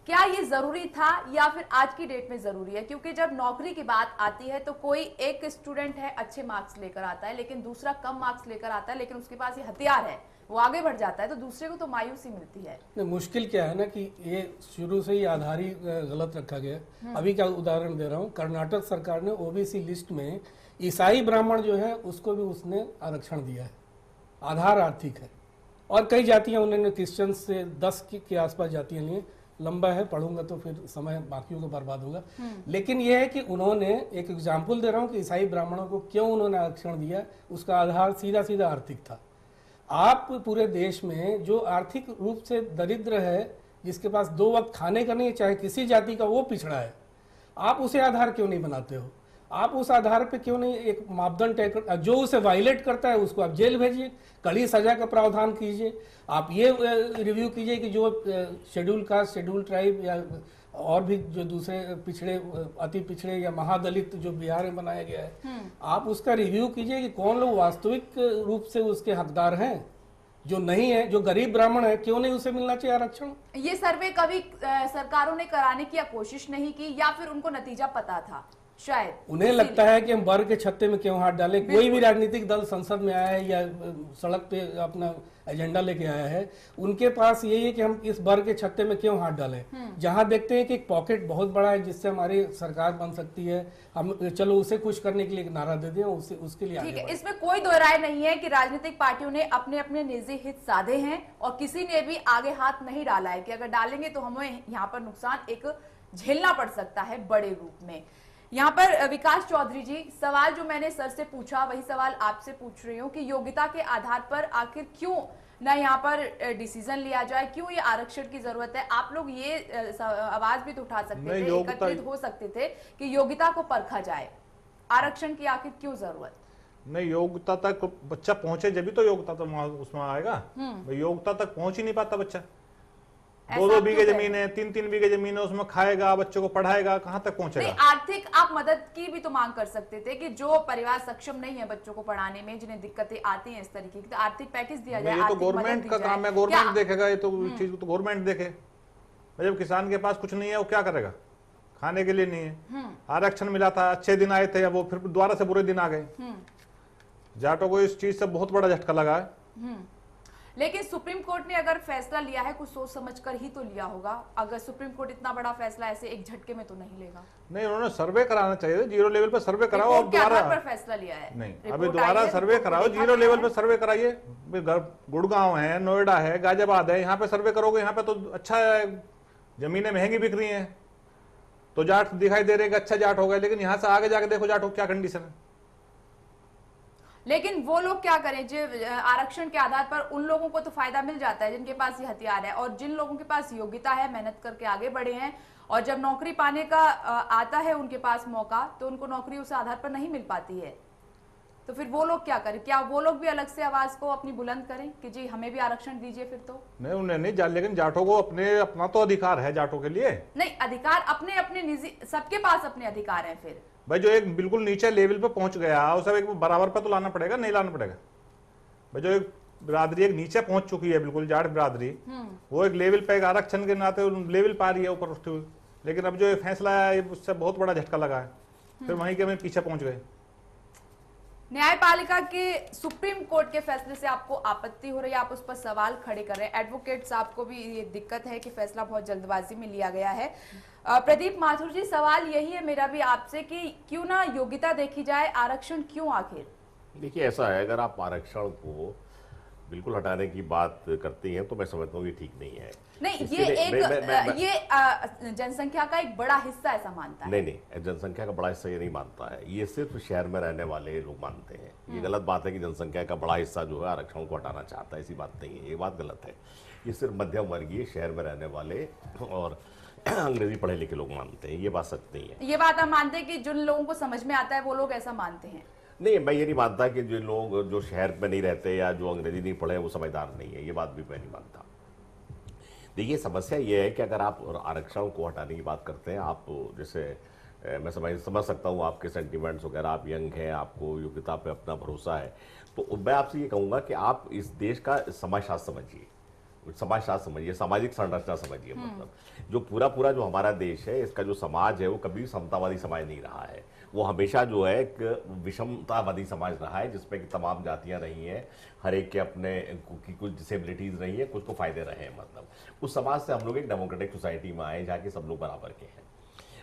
क्या ये जरूरी था या फिर आज की डेट में जरूरी है? क्योंकि जब नौकरी की बात आती है तो कोई एक स्टूडेंट है अच्छे मार्क्स लेकर आता है, लेकिन दूसरा कम मार्क्स लेकर आता है, लेकिन उसके पास ये हथियार है, वो आगे बढ़ जाता है, तो दूसरे को तो मायूसी मिलती है। मुश्किल क्या है ना कि ये शुरू से ही आधार ही गलत रखा गया। अभी क्या उदाहरण दे रहा हूँ, कर्नाटक सरकार ने ओबीसी लिस्ट में ईसाई ब्राह्मण जो है उसको भी उसने आरक्षण दिया है, आधार आर्थिक है। और कई जातियां उन्होंने क्रिश्चियन से 10 के आसपास जातियां लिए, लंबा है पढ़ूंगा तो फिर समय बाकियों को बर्बाद होगा। लेकिन यह है कि उन्होंने एक एग्जाम्पल दे रहा हूँ कि ईसाई ब्राह्मणों को क्यों उन्होंने आरक्षण दिया, उसका आधार सीधा सीधा आर्थिक था। आप पूरे देश में जो आर्थिक रूप से दरिद्र है, जिसके पास 2 वक्त खाने का नहीं है, चाहे किसी जाति का, वो पिछड़ा है, आप उसे आधार क्यों नहीं बनाते हो? आप उस आधार पे क्यों नहीं एक मापदंड तय कर, जो उसे वायलेट करता है उसको आप जेल भेजिए, कड़ी सजा का प्रावधान कीजिए। आप ये रिव्यू कीजिए कि जो शेड्यूल कास्ट, शेड्यूल ट्राइब या और भी जो दूसरे पिछड़े, अति पिछड़े या महादलित जो बिहार में बनाया गया है, आप उसका रिव्यू कीजिए कि कौन लोग वास्तविक रूप से उसके हकदार हैं। जो नहीं है, जो गरीब ब्राह्मण है, क्यों नहीं उसे मिलना चाहिए आरक्षण? ये सर्वे कभी सरकारों ने कराने की कोशिश नहीं की या फिर उनको नतीजा पता था? शायद उन्हें लगता है कि हम वर्ग के छत्ते में क्यों हाथ डालें। कोई भी राजनीतिक दल संसद में आया है या सड़क पे अपना एजेंडा लेके आया है, उनके पास यही है कि हम इस वर्ग के छत्ते में क्यों हाथ डालें। जहां देखते हैं कि एक पॉकेट बहुत बड़ा है जिससे हमारी सरकार बन सकती है, हम चलो उसे खुश करने के लिए एक नारा दे दें, उसके लिए ठीक है। इसमें कोई दो राय नहीं है कि राजनीतिक पार्टियों ने अपने अपने निजी हित साधे हैं और किसी ने भी आगे हाथ नहीं डाला है कि अगर डालेंगे तो हमें यहाँ पर नुकसान एक झेलना पड़ सकता है बड़े रूप में। यहाँ पर विकास चौधरी जी, सवाल जो मैंने सर से पूछा वही सवाल आपसे पूछ रही हूँ कि योग्यता के आधार पर आखिर क्यों ना यहाँ पर डिसीजन लिया जाए, क्यों ये आरक्षण की जरूरत है? आप लोग ये आवाज भी तो उठा सकते थे, एकत्रित हो सकते थे कि योग्यता को परखा जाए, आरक्षण की आखिर क्यों जरूरत? नहीं, योग्यता तक बच्चा पहुंचे जब भी तो योग्यता तो उसमें आएगा। योग्यता तक पहुंच ही नहीं पाता बच्चा। 2-2 बीघे जमीन है, 3-3 बीघे जमीन है, उसमें खाएगा, बच्चों को पढ़ाएगा, कहाँ तक पहुंचेगा? नहीं, आर्थिक आप मदद की भी तो मांग कर सकते थे कि जो परिवार सक्षम नहीं है बच्चों को पढ़ाने में, जिन्हें दिक्कतें आती हैं इस तरीके की, तो आर्थिक पैकेज दिया जाए। ये तो गवर्नमेंट का काम है, गवर्नमेंट देखेगा, ये तो चीज तो गवर्नमेंट देखे। जब किसान के पास कुछ नहीं है वो क्या करेगा? खाने के लिए नहीं है। आरक्षण मिला था, अच्छे दिन आए थे, वो फिर दोबारा से बुरे दिन आ गए। जाटों को इस चीज से बहुत बड़ा झटका लगा है। लेकिन सुप्रीम कोर्ट ने अगर फैसला लिया है कुछ सोच समझकर ही तो लिया होगा। अगर सुप्रीम कोर्ट इतना बड़ा फैसला ऐसे एक झटके में तो नहीं लेगा। नहीं, उन्होंने सर्वे कराना चाहिए, 0 लेवल पे सर्वे कराओ। अब दोबारा पर फैसला लिया है? नहीं, अभी दोबारा सर्वे कराओ, 0 लेवल पे सर्वे कराइए। गुड़गांव है, नोएडा है, गाजियाबाद है, यहाँ पे सर्वे करोगे, यहाँ पे तो अच्छा है, जमीनें महंगी बिक रही हैं, तो जाट दिखाई दे रहे अच्छा जाट हो गए। लेकिन यहाँ से आगे जाके देखो जाट हो क्या कंडीशन है। लेकिन वो लोग क्या करें जो आरक्षण के आधार पर उन लोगों को तो फायदा मिल जाता है जिनके पास ये हथियार है, और जिन लोगों के पास योग्यता है, मेहनत करके आगे बढ़े हैं, और जब नौकरी पाने का आता है उनके पास मौका, तो उनको नौकरी उस आधार पर नहीं मिल पाती है। तो फिर वो लोग क्या करें? क्या वो लोग भी अलग से आवाज को अपनी बुलंद करें कि जी हमें भी आरक्षण दीजिए? फिर तो नहीं, उन्हें नहीं, लेकिन जाटों को अपना तो अधिकार है, जाटों के लिए नहीं। अधिकार अपने अपने निजी, सबके पास अपने अधिकार है। फिर भाई जो एक बिल्कुल नीचे लेवल पे पहुंच गया उसे एक बराबर पे तो लाना पड़ेगा, नहीं लाना पड़ेगा? भाई जो एक बिरादरी एक नीचे पहुंच चुकी है, बिल्कुल जाट बिरादरी, वो एक लेवल पे एक आरक्षण के नाते लेवल पा रही है ऊपर उठते हुए। लेकिन अब जो ये फैसला है उससे बहुत बड़ा झटका लगा है, फिर वहीं के में पीछे पहुंच गए। न्यायपालिका के सुप्रीम कोर्ट के फैसले से आपको आपत्ति हो रही है, आप उस पर सवाल खड़े कर रहे हैं। एडवोकेट साहब को भी ये दिक्कत है कि फैसला बहुत जल्दबाजी में लिया गया है। प्रदीप माथुर जी, सवाल यही है मेरा भी आपसे कि क्यों ना योग्यता देखी जाए, आरक्षण क्यों आखिर? देखिए, ऐसा है, अगर आप आरक्षण को बिल्कुल हटाने की बात करती हैं तो मैं समझता हूँ ये ठीक नहीं है। नहीं, इसके ये लिए एक ये जनसंख्या का एक बड़ा हिस्सा ऐसा मानता है। नहीं, जनसंख्या का बड़ा हिस्सा ये नहीं मानता है, ये सिर्फ शहर में रहने वाले लोग मानते हैं। ये गलत बात है कि जनसंख्या का बड़ा हिस्सा जो है आरक्षण को हटाना चाहता है, ऐसी बात नहीं है, ये बात गलत है। ये सिर्फ मध्यम वर्गीय शहर में रहने वाले और अंग्रेजी पढ़े लिखे लोग मानते हैं, ये बात सच नहीं है। ये बात हम मानते हैं कि जिन लोगों को समझ में आता है वो लोग ऐसा मानते हैं। नहीं, मैं ये नहीं मानता कि जो लोग जो शहर में नहीं रहते या जो अंग्रेजी नहीं पढ़े वो समझदार नहीं है, ये बात भी मैं नहीं मानता। देखिए, समस्या ये है कि अगर आप आरक्षण को हटाने की बात करते हैं, आप जैसे मैं समझ सकता हूँ आपके सेंटिमेंट्स वगैरह, आप यंग हैं, आपको योग्यता पे अपना भरोसा है, तो मैं आपसे ये कहूँगा कि आप इस देश का समाजशास्त्र समझिए, समाजशास्त्र समझिए, सामाजिक संरचना समझिए। मतलब जो पूरा जो हमारा देश है, इसका जो समाज है वो कभी समतावादी समाज नहीं रहा है, वो हमेशा जो है एक विषमतावादी समाज रहा है, जिसमें कि तमाम जातियां रही हैं, हर एक के अपने की कुछ डिसेबिलिटीज रही है, कुछ को फायदे रहे हैं। मतलब उस समाज से हम लोग एक डेमोक्रेटिक सोसाइटी में आए जहाँ के सब लोग बराबर के हैं।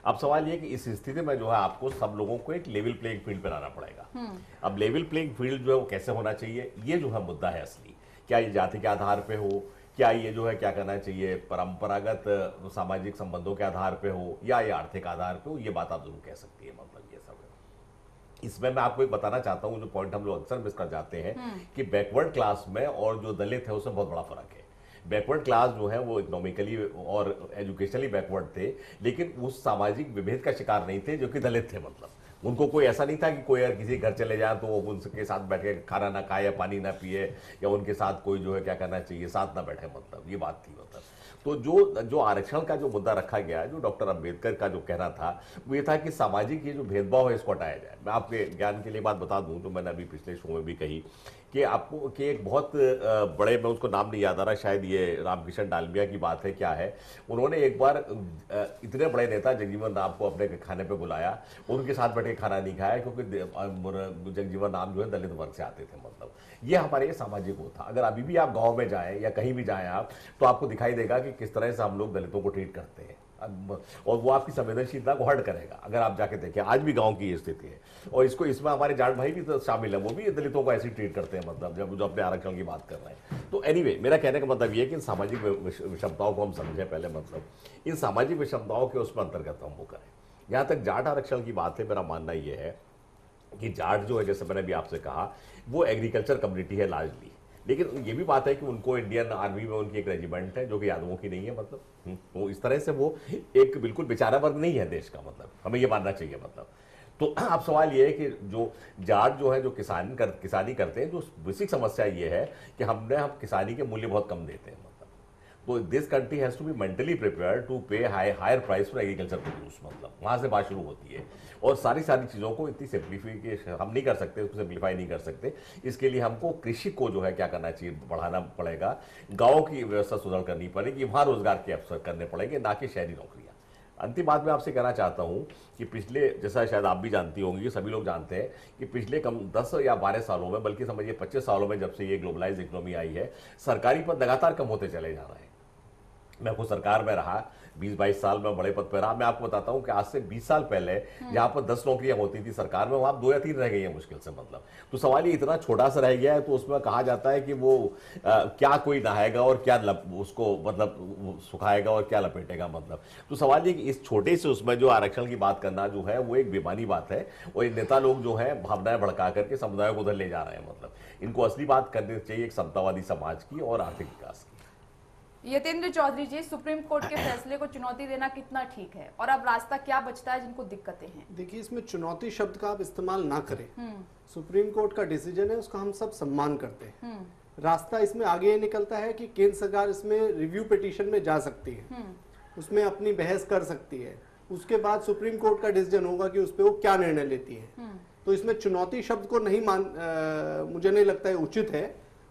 अब सवाल ये कि इस स्थिति में जो है आपको सब लोगों को एक लेवल प्लेइंग फील्ड पर आना पड़ेगा। अब लेवल प्लेइंग फील्ड जो है वो कैसे होना चाहिए, ये जो है मुद्दा है असली। क्या ये जाति के आधार पे हो, क्या ये जो है क्या करना चाहिए परंपरागत सामाजिक संबंधों के आधार पे हो, या ये आर्थिक आधार पे हो, ये बात आप जरूर कह सकती है। मतलब ये सब है। इसमें मैं आपको एक बताना चाहता हूँ, जो पॉइंट हम लोग अक्सर मिस कर जाते हैं कि बैकवर्ड क्लास में और जो दलित है उसमें बहुत बड़ा फर्क है। बैकवर्ड क्लास जो है वो इकोनॉमिकली और एजुकेशनली बैकवर्ड थे, लेकिन उस सामाजिक विभेद का शिकार नहीं थे जो कि दलित थे। मतलब उनको कोई ऐसा नहीं था कि कोई अगर किसी घर चले जाए तो वो उनके साथ बैठ के खाना ना खाए या पानी ना पिए, या उनके साथ कोई जो है क्या करना चाहिए साथ ना बैठे। मतलब ये बात थी। मतलब तो जो आरक्षण का जो मुद्दा रखा गया, जो डॉक्टर अंबेडकर का जो कहना था वो ये था कि सामाजिक ये जो भेदभाव है इसको हटाया जाए। मैं आपके ज्ञान के लिए बात बता दूं, जो मैंने अभी पिछले शो में भी कही कि आपको कि एक बहुत बड़े, मैं उसको नाम नहीं याद आ रहा, शायद ये रामकिशन डालमिया की बात है क्या है, उन्होंने एक बार इतने बड़े नेता जगजीवन राम को अपने खाने पे बुलाया, उनके साथ बैठ के खाना नहीं खाया क्योंकि जगजीवन राम जो है दलित वर्ग से आते थे। मतलब ये हमारे सामाजिक वो था। अगर अभी भी आप गाँव में जाएं या कहीं भी जाएं आप, तो आपको दिखाई देगा कि किस तरह से हम लोग दलितों को ट्रीट करते हैं, और वो आपकी संवेदनशीलता को हर्ट करेगा। अगर आप जाके देखें, आज भी गांव की ये स्थिति है, और इसमें हमारे जाट भाई भी तो शामिल है, वो भी दलितों को ऐसे ट्रीट करते हैं। मतलब जब जो अपने आरक्षण की बात कर रहे हैं। तो एनीवे, मेरा कहने का मतलब ये है कि इन सामाजिक विषमताओं को हम समझें पहले। मतलब इन सामाजिक विषमताओं के उसमें अंतर्गत हम वो करें। यहाँ तक जाट आरक्षण की बात है, मेरा मानना ये है कि जाट जो है, जैसे मैंने भी आपसे कहा, वो एग्रीकल्चर कम्युनिटी है लार्जली, लेकिन ये भी बात है कि उनको इंडियन आर्मी में उनकी एक रेजिमेंट है जो कि यादवों की नहीं है। मतलब तो इस तरह से वो एक बिल्कुल बेचारा वर्ग नहीं है देश का। मतलब हमें ये मानना चाहिए। मतलब तो अब सवाल ये है कि जो जाट जो है, जो किसानी करते हैं, जो बेसिक समस्या ये है कि हम किसानी के मूल्य बहुत कम देते हैं। तो this country has to be mentally prepare to pay higher price for agriculture produce. मतलब वहां से बात शुरू होती है, और सारी चीजों को इतनी सिंप्लीफिकेशन हम नहीं कर सकते, उसको सिंप्लीफाई नहीं कर सकते। इसके लिए हमको कृषि को जो है क्या करना चाहिए, बढ़ाना पड़ेगा, गाँव की व्यवस्था सुधार करनी पड़ेगी, वहां रोजगार के अवसर करने पड़ेंगे, ना कि शहरी नौकरियां। अंतिम बात मैं आपसे कहना चाहता हूं कि पिछले, जैसा शायद आप भी जानती होंगी, सभी लोग जानते हैं कि पिछले कम 10 या 12 सालों में, बल्कि समझिए 25 सालों में, जब से ये ग्लोबलाइज इकोनॉमी आई है, सरकारी पद लगातार कम होते चले जा रहे हैं। मैं आपको सरकार में रहा 20-22 साल में, बड़े पद पर रहा। मैं आपको बताता हूं कि आज से 20 साल पहले जहां पर 10 नौकरियां होती थी सरकार में, वहां 2 या 3 रह गई है मुश्किल से। मतलब तो सवाल ये इतना छोटा सा रह गया है, तो उसमें कहा जाता है कि वो क्या कोई नहाएगा और क्या उसको मतलब सुखाएगा और क्या लपेटेगा। मतलब तो सवाल ये कि इस छोटे से उसमें जो आरक्षण की बात करना जो है वो एक बेमानी बात है, और नेता लोग जो है भावनाएं भड़का करके समुदाय को उधर ले जा रहे हैं। मतलब इनको असली बात करनी चाहिए एक समतावादी समाज की और आर्थिक विकास की। यतेंद्र चौधरी जी, सुप्रीम कोर्ट के फैसले को चुनौती देना कितना ठीक है, और अब रास्ता क्या बचता है जिनको दिक्कतें हैं? देखिए, इसमें चुनौती शब्द का आप इस्तेमाल ना करें। सुप्रीम कोर्ट का डिसीजन है, उसका हम सब सम्मान करते हैं। रास्ता इसमें आगे ये निकलता है कि केंद्र सरकार इसमें रिव्यू पिटीशन में जा सकती है, उसमें अपनी बहस कर सकती है, उसके बाद सुप्रीम कोर्ट का डिसीजन होगा कि उस पर वो क्या निर्णय लेती है। तो इसमें चुनौती शब्द को नहीं मुझे नहीं लगता है उचित है।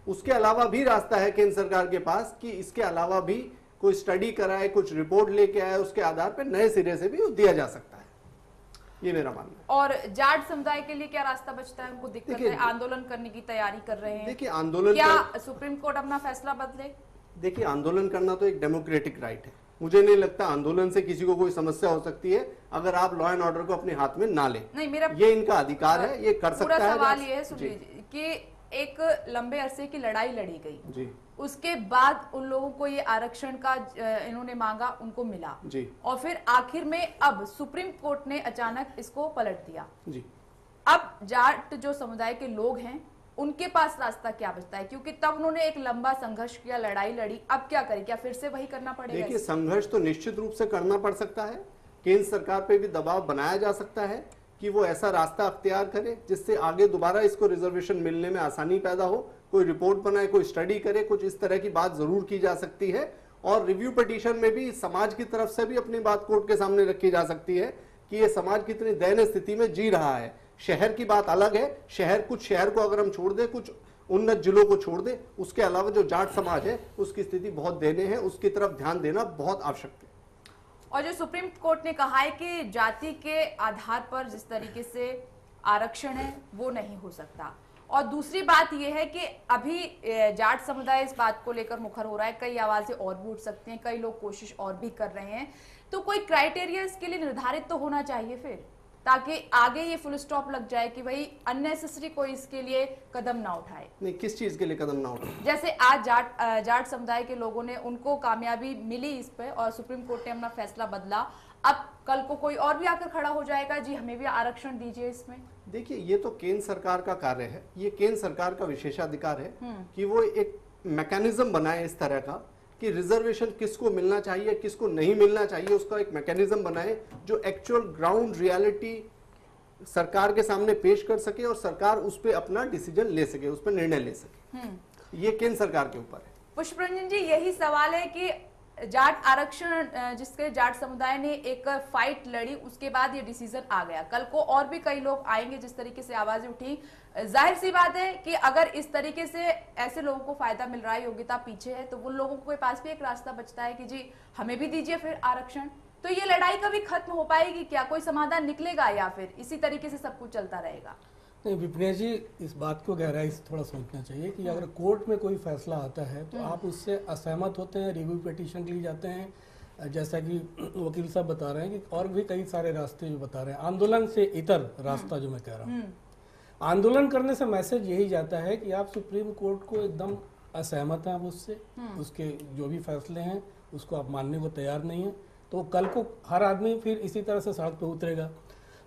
उसके अलावा भी रास्ता है केंद्र सरकार के पास कि इसके अलावा भी कोई स्टडी कराए, कुछ रिपोर्ट लेके आए, उसके आधार पर नए सिरे से भी दिया जा सकता है। ये मेरा मानना है। और जाट समुदाय के लिए क्या रास्ता बचता है? उनको दिक्कत देखिए, है, आंदोलन करने की तैयारी कर रहे हैं। देखिए आंदोलन क्या सुप्रीम कोर्ट अपना फैसला बदले? देखिए आंदोलन करना तो एक डेमोक्रेटिक राइट है। मुझे नहीं लगता आंदोलन से किसी को कोई समस्या हो सकती है अगर आप लॉ एंड ऑर्डर को अपने हाथ में ना ले। नहीं, मेरा ये इनका अधिकार है, ये कर सकता है। पूरा सवाल ये है सुन लीजिए कि एक लंबे अरसे की लड़ाई लड़ी गई जी, उसके बाद उन लोगों को ये आरक्षण का इन्होंने मांगा, उनको मिला जी, और फिर आखिर में अब सुप्रीम कोर्ट ने अचानक इसको पलट दिया। जी। अब जाट जो समुदाय के लोग हैं उनके पास रास्ता क्या बचता है? क्योंकि तब उन्होंने एक लंबा संघर्ष किया, लड़ाई लड़ी, अब क्या करें? क्या फिर से वही करना पड़ेगा? देखिए संघर्ष तो निश्चित रूप से करना पड़ सकता है। केंद्र सरकार पे भी दबाव बनाया जा सकता है कि वो ऐसा रास्ता अख्तियार करे जिससे आगे दोबारा इसको रिजर्वेशन मिलने में आसानी पैदा हो। कोई रिपोर्ट बनाए, कोई स्टडी करे, कुछ इस तरह की बात जरूर की जा सकती है। और रिव्यू पिटीशन में भी समाज की तरफ से भी अपनी बात कोर्ट के सामने रखी जा सकती है कि ये समाज कितनी दयनीय स्थिति में जी रहा है। शहर की बात अलग है, कुछ शहर को अगर हम छोड़ दें, कुछ उन्नत जिलों को छोड़ दें, उसके अलावा जो जाट समाज है उसकी स्थिति बहुत दयनीय है, उसकी तरफ ध्यान देना बहुत आवश्यक है। और जो सुप्रीम कोर्ट ने कहा है कि जाति के आधार पर जिस तरीके से आरक्षण है वो नहीं हो सकता, और दूसरी बात यह है कि अभी जाट समुदाय इस बात को लेकर मुखर हो रहा है, कई आवाजें और भी उठ सकती हैं, कई लोग कोशिश और भी कर रहे हैं, तो कोई क्राइटेरिया इसके लिए निर्धारित तो होना चाहिए फिर, ताकि आगे ये फुल स्टॉप लग जाए कि भाई अननेसेसरी कोई इसके लिए कदम ना उठाए। नहीं, किस चीज के लिए कदम ना उठाए? जैसे आज जाट समुदाय के लोगों ने, उनको कामयाबी मिली इस पे और सुप्रीम कोर्ट ने अपना फैसला बदला, अब कल को कोई और भी आकर खड़ा हो जाएगा, जी हमें भी आरक्षण दीजिए इसमें। देखिए ये तो केंद्र सरकार का कार्य है, ये केंद्र सरकार का विशेषाधिकार है कि वो एक मैकेनिज्म बनाए इस तरह का कि रिजर्वेशन किसको मिलना चाहिए, किसको नहीं मिलना चाहिए, उसका एक मैकेनिज्म बनाए जो एक्चुअल ग्राउंड रियलिटी सरकार के सामने पेश कर सके और सरकार उस पर अपना डिसीजन ले सके, उस पर निर्णय ले सके। ये केंद्र सरकार के ऊपर है। पुष्परंजन जी, यही सवाल है कि जाट आरक्षण जिसके जाट समुदाय ने एक फाइट लड़ी, उसके बाद ये डिसीजन आ गया, कल को और भी कई लोग आएंगे, जिस तरीके से आवाजें उठी, जाहिर सी बात है कि अगर इस तरीके से ऐसे लोगों को फायदा मिल रहा है, योग्यता पीछे है, तो उन लोगों के पास भी एक रास्ता बचता है कि जी हमें भी दीजिए फिर आरक्षण। तो ये लड़ाई कभी खत्म हो पाएगी क्या? कोई समाधान निकलेगा या फिर इसी तरीके से सब कुछ चलता रहेगा? नहीं विपनेश जी, इस बात को गहराई से थोड़ा सोचना चाहिए कि अगर कोर्ट में कोई फैसला आता है तो आप उससे असहमत होते हैं, रिव्यू पिटीशन के लिए जाते हैं, जैसा कि वकील साहब बता रहे हैं कि और भी कई सारे रास्ते जो बता रहे हैं, आंदोलन से इतर रास्ता जो मैं कह रहा हूँ, आंदोलन करने से मैसेज यही जाता है कि आप सुप्रीम कोर्ट को एकदम असहमत हैं, आप उससे, उसके जो भी फैसले हैं उसको आप मानने को तैयार नहीं है, तो कल को हर आदमी फिर इसी तरह से सड़क पर उतरेगा।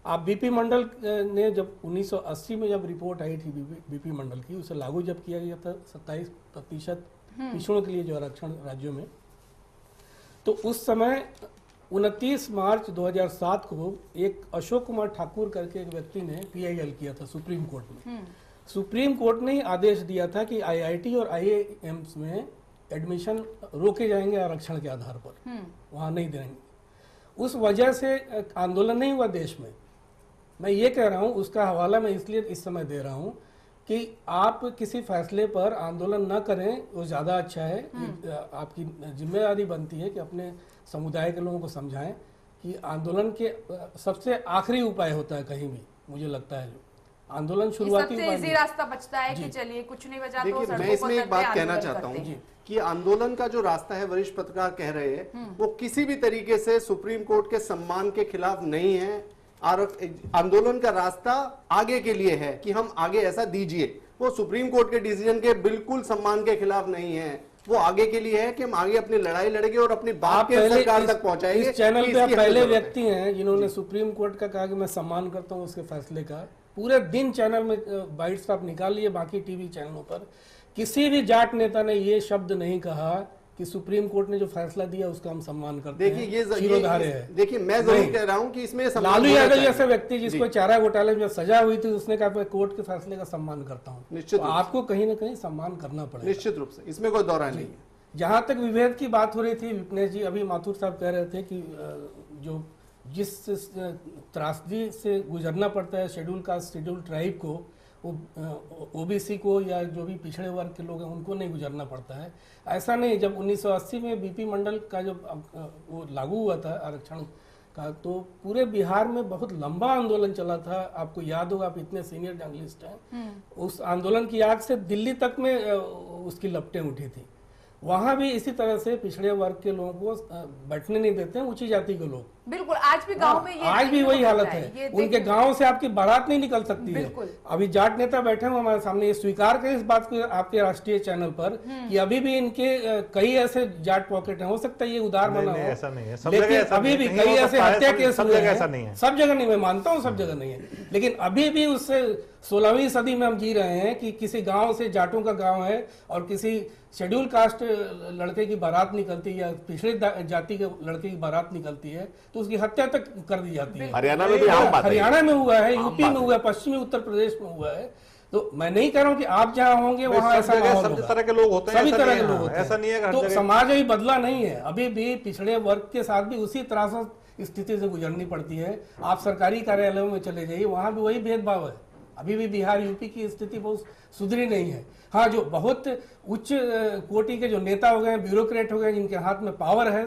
आप बीपी मंडल ने जब 1980 में जब रिपोर्ट आई थी बीपी मंडल की, उसे लागू जब किया गया था 27% पिछड़ों के लिए जो आरक्षण राज्यों में, तो उस समय 29 मार्च 2007 को एक अशोक कुमार ठाकुर करके एक व्यक्ति ने PIL किया था सुप्रीम कोर्ट में। सुप्रीम कोर्ट ने आदेश दिया था कि IIT और IIMs में एडमिशन रोके जाएंगे आरक्षण के आधार पर, वहां नहीं देंगे। उस वजह से आंदोलन नहीं हुआ देश में। मैं ये कह रहा हूँ, उसका हवाला मैं इसलिए इस समय दे रहा हूँ कि आप किसी फैसले पर आंदोलन न करें, वो ज़्यादा अच्छा है। आपकी जिम्मेदारी बनती है कि अपने समुदाय के लोगों को समझाएं कि आंदोलन के सबसे आखिरी उपाय होता है कहीं भी, मुझे लगता है जो आंदोलन शुरुआती सबसे इजी रास्ता बचता है कि चलिए कुछ नहीं बचा तो देखिए मैं इसमें एक बात कहना चाहता हूँ कि आंदोलन का जो रास्ता है, वरिष्ठ पत्रकार कह रहे हैं, वो किसी भी तरीके से सुप्रीम कोर्ट के सम्मान के खिलाफ नहीं है। आंदोलन का रास्ता आगे के लिए है कि हम आगे ऐसा दीजिए, वो सुप्रीम कोर्ट के डिसीजन के बिल्कुल सम्मान के खिलाफ नहीं है। वो आगे के लिए है कि हम आगे अपनी लड़ाई लड़ेंगे और अपनी बात के सरकार तक पहुंचाएंगे। इस चैनल पे आप पहले व्यक्ति हैं जिन्होंने सुप्रीम कोर्ट का कहा कि मैं सम्मान करता हूं उसके फैसले का। पूरे दिन चैनल में बाइट्स आप निकाल लिए, बाकी टीवी चैनलों पर किसी भी जाट नेता ने ये शब्द नहीं कहा कि सुप्रीम कोर्ट ने जो फैसला दिया उसका हम सम्मान करते हैं। देखिए ये देखिए मैं जरूर कह रहा हूं कि इसमें लालू यादव जैसे व्यक्ति जिसको चारा घोटाले में सजा हुई थी, उसने कहा मैं कोर्ट के फैसले का सम्मान करता हूं। निश्चित आपको कहीं ना कहीं सम्मान करना पड़ेगा, निश्चित रूप से, इसमें कोई दौरा नहीं है। जहां तक विभेद की बात हो रही थी, विपनेश जी अभी माथुर साहब कह रहे थे कि जो जिस त्रासदी से गुजरना पड़ता है शेड्यूल कास्ट शेड्यूल ट्राइब को, वो ओबीसी को या जो भी पिछड़े वर्ग के लोग हैं उनको नहीं गुजरना पड़ता है। ऐसा नहीं। जब 1980 में बीपी मंडल का जब वो लागू हुआ था आरक्षण का, तो पूरे बिहार में बहुत लंबा आंदोलन चला था। आपको याद होगा, आप इतने सीनियर जर्नलिस्ट हैं, उस आंदोलन की आग से दिल्ली तक में उसकी लपटें उठी थी। वहां भी इसी तरह से पिछड़े वर्ग के लोगों को बैठने नहीं देते हैं, ऊंची जाति के लोग। बिल्कुल, आज भी गांव में ये आज भी वही हालत है। उनके गांव से आपकी बारात नहीं निकल सकती है। अभी जाट नेता बैठे हुए हमारे सामने, ये स्वीकार करें इस बात को आपके राष्ट्रीय चैनल पर कि अभी भी इनके कई ऐसे जाट पॉकेट हैं। हो सकता है ये उदार बना हो, ऐसा नहीं है, लेकिन अभी भी कई ऐसे हत्या केस हुए हैं। ऐसा नहीं है, सब जगह नहीं, मैं मानता हूँ सब जगह नहीं है, लेकिन अभी भी उससे 16वीं सदी में हम जी रहे हैं कि किसी गांव से, जाटों का गांव है और किसी शेड्यूल कास्ट लड़के की बारात निकलती है या पिछड़े जाति के लड़के की बारात निकलती है तो उसकी हत्या तक कर दी जाती है। हरियाणा में भी आम बात है, हरियाणा में हुआ है, यूपी में हुआ है, पश्चिमी उत्तर प्रदेश में हुआ है। तो मैं नहीं कह रहा हूँ कि आप जहाँ होंगे वहाँ ऐसा माहौल होगा। सभी तरह के लोग होते हैं, सभी तरह के लोग होते हैं, ऐसा नहीं है। तो समाज अभी बदला नहीं है, अभी भी पिछड़े वर्ग के साथ भी उसी तरह से स्थिति से गुजरनी पड़ती है। आप सरकारी कार्यालयों में चले जाइए, वहाँ भी वही भेदभाव है। अभी भी बिहार, यूपी की स्थिति बहुत सुधरी नहीं है। हाँ, जो बहुत उच्च कोटि के जो नेता हो गए, ब्यूरोक्रेट हो गए, जिनके हाथ में पावर है,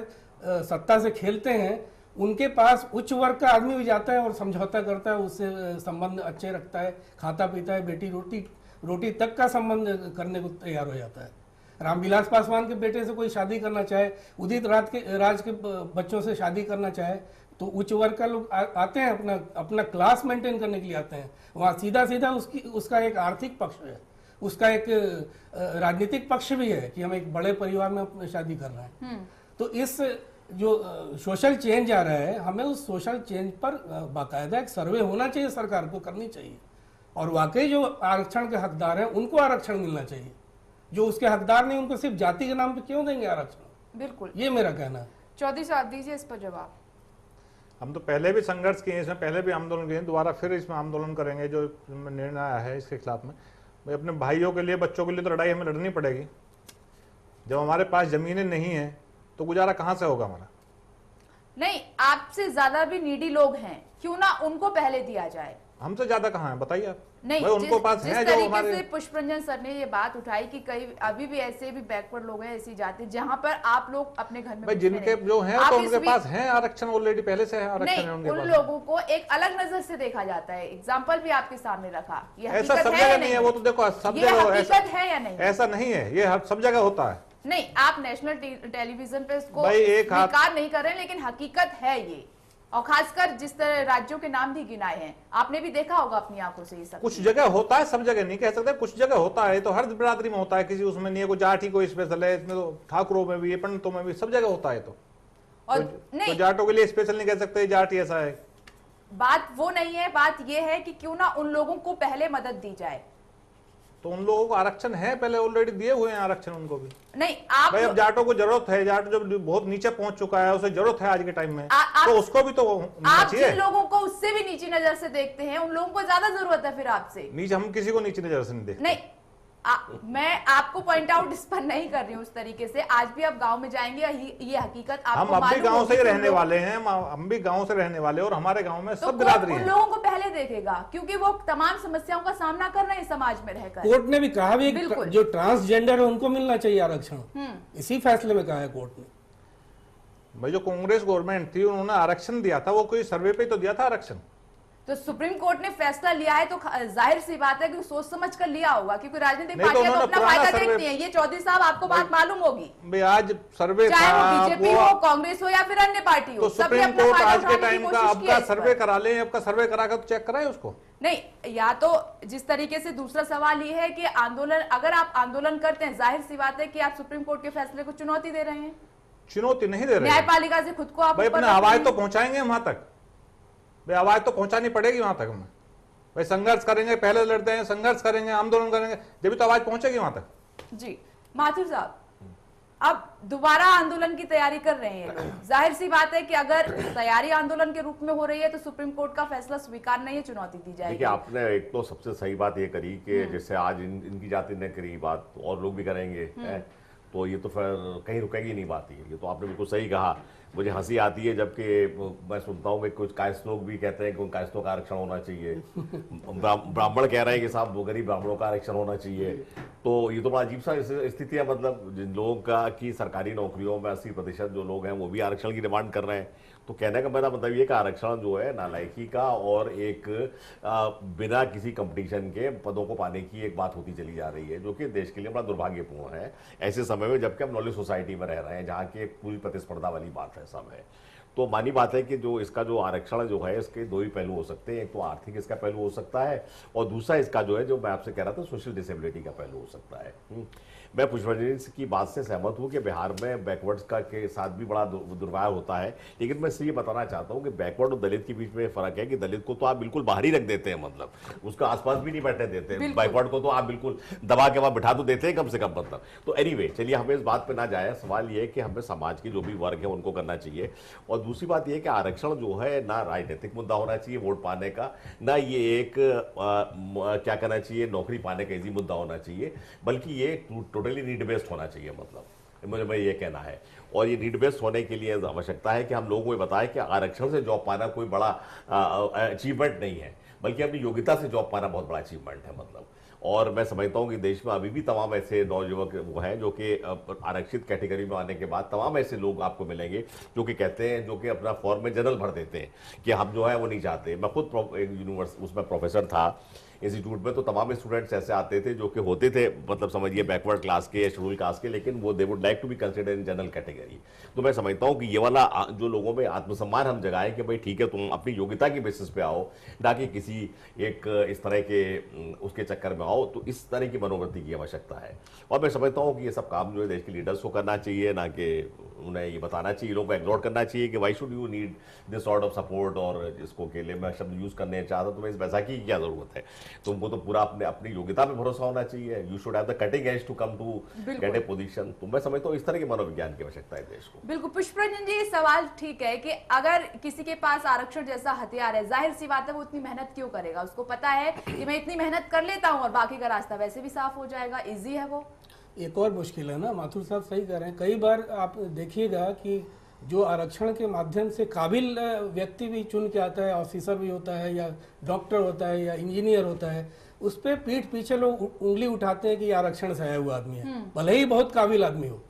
सत्ता से खेलते हैं, उनके पास उच्च वर्ग का आदमी भी जाता है और समझौता करता है, उससे संबंध अच्छे रखता है, खाता पीता है, बेटी रोटी तक का संबंध करने को तैयार हो जाता है। रामविलास पासवान के बेटे से कोई शादी करना चाहे, उदित राज के बच्चों से शादी करना चाहे, तो उच्च वर्ग का लोग आते हैं, अपना क्लास मेंटेन करने के लिए आते हैं। वहाँ सीधा सीधा उसका एक आर्थिक पक्ष है, उसका एक राजनीतिक पक्ष भी है कि हम एक बड़े परिवार में शादी कर रहे हैं। तो इस जो सोशल चेंज आ रहा है, हमें उस सोशल चेंज पर बाकायदा एक सर्वे होना चाहिए, सरकार को करनी चाहिए, और वाकई जो आरक्षण के हकदार हैं उनको आरक्षण मिलना चाहिए। जो उसके हकदार नहीं, उनको सिर्फ जाति के नाम पे क्यों देंगे आरक्षण? बिल्कुल, ये मेरा कहना है। चौधरी साहब दीजिए इस पर जवाब। हम तो पहले भी संघर्ष किए, इसमें पहले भी आंदोलन किए, दोबारा फिर इसमें आंदोलन करेंगे। जो निर्णय आया है इसके खिलाफ में, भाई अपने भाइयों के लिए, बच्चों के लिए तो लड़ाई हमें लड़नी पड़ेगी। जब हमारे पास जमीनें नहीं है तो गुजारा कहाँ से होगा हमारा? नहीं, आपसे ज्यादा भी नीडी लोग हैं, क्यों ना उनको पहले दिया जाए? हमसे ज्यादा कहाँ है, बताइए आप। नहीं, उनको पास जिस है जो तरीके हमारे से पुष्परंजन सर ने ये बात उठाई कि कई अभी भी ऐसे भी बैकवर्ड लोग हैं, ऐसी जाति जहां पर आप लोग अपने घर में भाई जिनके जो हैं तो उनके पास है आरक्षण, ऑलरेडी पहले से है आरक्षण है उनके पास। उन लोगों को एक अलग नजर से देखा जाता है। एग्जाम्पल भी आपके सामने रखा, ये ऐसा सब जगह नहीं है। वो तो देखो सब जगह हकीकत है या नहीं? ऐसा नहीं है, ये सब जगह होता है। नहीं, आप नेशनल टेलीविजन पे इसको स्वीकार नहीं कर रहे, लेकिन हकीकत है ये। और खासकर जिस तरह राज्यों के नाम भी गिनाए हैं, आपने भी देखा होगा अपनी आंखों से ये सब। कुछ जगह होता है, सब जगह नहीं कह सकते, कुछ जगह होता है। तो हर बिरादरी में होता है, किसी उसमें नहीं है, कोई जाट ही कोई स्पेशल है, इसमें तो ठाकुरों में भी है, पंडितों में भी, सब जगह होता है। तो जाटों के लिए स्पेशल नहीं कह सकते जाट ही ऐसा है। बात वो नहीं है, बात ये है कि क्यों ना उन लोगों को पहले मदद दी जाए। तो उन लोगों को आरक्षण है, पहले ऑलरेडी दिए हुए हैं आरक्षण उनको भी। नहीं, आप भाई अब जाटों को जरूरत है, जाट जब बहुत नीचे पहुंच चुका है, उसे जरूरत है आज के टाइम में, तो उसको भी तो आप जिन लोगों को उससे भी नीची नजर से देखते हैं, उन लोगों को ज्यादा जरूरत है फिर आपसे। नीचे हम किसी को नीची नजर से नहीं देखते। नहीं, मैं आपको पॉइंट आउट इस पर नहीं कर रही हूँ उस तरीके से। आज भी आप गांव में जाएंगे, ये हकीकत आपको हम भी गांव से ही रहने वाले हैं, हम भी गांव से रहने वाले, और हमारे गांव में सब बिरादरी है। उन लोगों को पहले देखेगा क्योंकि वो तमाम समस्याओं का सामना कर रहे हैं समाज में रहकर। कोर्ट ने भी कहा भी जो ट्रांसजेंडर है उनको मिलना चाहिए आरक्षण, इसी फैसले में कहा है कोर्ट ने। भाई जो कांग्रेस गवर्नमेंट थी, उन्होंने आरक्षण दिया था, वो कोई सर्वे पे तो दिया था आरक्षण। तो सुप्रीम कोर्ट ने फैसला लिया है तो जाहिर सी बात है कि सोच समझ कर लिया होगा, क्योंकि राजनीतिक पार्टियां तो अपना फायदा देखती हैं। ये चौधरी साहब आपको बात मालूम होगी। आज सर्वे चाहे वो बीजेपी हो, कांग्रेस हो या फिर अन्य पार्टी हो, तो सुप्रीम कोर्ट आज के टाइम का आपका सर्वे करा ले, आपका सर्वे कराकर तो चेक कराए उसको। नहीं, या तो जिस तरीके से दूसरा सवाल ये है कि आंदोलन, अगर आप आंदोलन करते हैं, जाहिर सी बात है कि आप सुप्रीम कोर्ट के फैसले को चुनौती दे रहे हैं। चुनौती नहीं दे रहे, न्यायपालिका से खुद को आप अपनी आवाज तो पहुंचाएंगे वहां तक, भाई आवाज तो पहुंचानी पड़ेगी वहां तक हमें। भाई संघर्ष करेंगे, पहले लड़ते हैं, संघर्ष करेंगे, आंदोलन करेंगे, जब तो आवाज पहुंचेगी वहां तक। जी माथुर साहब, अब दोबारा आंदोलन की तैयारी कर रहे हैं लोग। जाहिर सी बात है कि अगर तैयारी आंदोलन के रूप में हो रही है तो सुप्रीम कोर्ट का फैसला स्वीकार नहीं है, चुनौती दी जाएगी। देखिए, आपने एक तो सबसे सही बात ये करी कि जैसे आज इनकी जाति ने करी बात, और लोग भी करेंगे, तो ये तो फिर कहीं रुकेगी नहीं बात। ये तो आपने बिल्कुल सही कहा। मुझे हंसी आती है जबकि मैं सुनता हूँ कि कुछ कायस्थ लोग भी कहते हैं कि उन कायस्थों का आरक्षण होना चाहिए, ब्राह्मण कह रहे हैं कि साहब वो गरीब ब्राह्मणों का आरक्षण होना चाहिए। तो ये तो बड़ा अजीब सा स्थिति है। मतलब जिन लोगों का की सरकारी नौकरियों में 80% जो लोग हैं वो भी आरक्षण की डिमांड कर रहे हैं, तो कहने का मेरा मतलब ये कि आरक्षण जो है नालायकी का और एक बिना किसी कंपटीशन के पदों को पाने की एक बात होती चली जा रही है, जो कि देश के लिए बड़ा दुर्भाग्यपूर्ण है ऐसे समय में, जबकि हम नॉलेज सोसाइटी में रह रहे हैं जहाँ की एक पूरी प्रतिस्पर्धा वाली बात है सब है। तो मानी बात है कि जो इसका जो आरक्षण जो है इसके दो ही पहलू हो सकते हैं, एक तो आर्थिक इसका पहलू हो सकता है और दूसरा इसका जो है, जो मैं आपसे कह रहा था, सोशल डिसेबिलिटी का पहलू हो सकता है। मैं पुष्पांजलि की बात से सहमत हूं कि बिहार में बैकवर्ड्स का के साथ भी बड़ा दुर्व्यवहार होता है, लेकिन मैं इसलिए बताना चाहता हूं कि बैकवर्ड और दलित के बीच में फर्क है कि दलित को तो आप बिल्कुल बाहर ही रख देते हैं, मतलब उसका आसपास भी नहीं बैठने देते, बैकवर्ड को तो आप बिल्कुल दबा के वहां बिठा तो देते हैं कम से कम, मतलब। तो एनीवे चलिए हमें इस बात पर ना जाए, सवाल ये है कि हमें समाज के जो भी वर्ग है उनको करना चाहिए। और दूसरी बात यह कि आरक्षण जो है ना राजनीतिक मुद्दा होना चाहिए वोट पाने का, ना ये एक क्या कहना चाहिए नौकरी पाने का इजी मुद्दा होना चाहिए, बल्कि ये टोटली नीड बेस्ड होना चाहिए, मतलब मुझे ये कहना है। और ये नीड बेस्ड होने के लिए आवश्यकता है कि हम लोगों को बताएं कि आरक्षण से जॉब पाना कोई बड़ा अचीवमेंट नहीं है, बल्कि अपनी योग्यता से जॉब पाना बहुत बड़ा अचीवमेंट है, मतलब। और मैं समझता हूं कि देश में अभी भी तमाम ऐसे नौजुवक वो हैं जो कि आरक्षित कैटेगरी में आने के बाद तमाम ऐसे लोग आपको मिलेंगे जो कि कहते हैं, जो कि अपना फॉर्म में जनरल भर देते हैं कि हम जो है वो नहीं चाहते। मैं खुद एक यूनिवर्सिटी उसमें प्रोफेसर था इंस्टीट्यूट में, तो तमाम स्टूडेंट्स ऐसे आते थे जो कि होते थे, मतलब समझिए बैकवर्ड क्लास के या शेड्यूल कास्ट के, लेकिन वो they would like to be consider in general category. तो मैं समझता हूँ कि ये वाला जो लोगों में आत्मसम्मान हम जगाएं कि भाई ठीक है तुम अपनी योग्यता की बेसिस पे आओ, ना कि किसी एक इस तरह के उसके चक्कर में आओ, तो इस तरह की मनोवृत्ति की आवश्यकता है। और मैं समझता हूँ कि ये सब काम जो है देश के लीडर्स को करना चाहिए, ना कि उन्हें ये बताना चाहिए, लोगों को एग्जॉर्ट करना चाहिए कि why should you need this sort of support. और इसको के लिए मैं शब्द यूज करने चाहता तो मैं इस बैसाखी की क्या जरूरत है, तुमको तो पूरा अपनी योग्यता पे भरोसा होना चाहिए, you should have the cutting edge to come to get a position. तो मैं समझता हूँ इस तरह के मनोविज्ञान की आवश्यकता है देश को। बिल्कुल पुष्परंजन जी, ये सवाल ठीक है कि अगर किसी के पास आरक्षण जैसा हथियार है, जाहिर सी बात है वो इतनी मेहनत क्यों करेगा, उसको पता है कि मैं इतनी मेहनत कर लेता हूँ और बाकी का रास्ता वैसे भी साफ हो जाएगा, इजी है वो। एक और मुश्किल है ना, माथुर साहब सही कह रहे हैं। कई बार आप देखिएगा कि जो आरक्षण के माध्यम से काबिल व्यक्ति भी चुन के आता है, ऑफिसर भी होता है या डॉक्टर होता है या इंजीनियर होता है, उस पर पीठ पीछे लोग उंगली उठाते हैं कि आरक्षण से आया हुआ आदमी है, भले ही बहुत काबिल आदमी हो।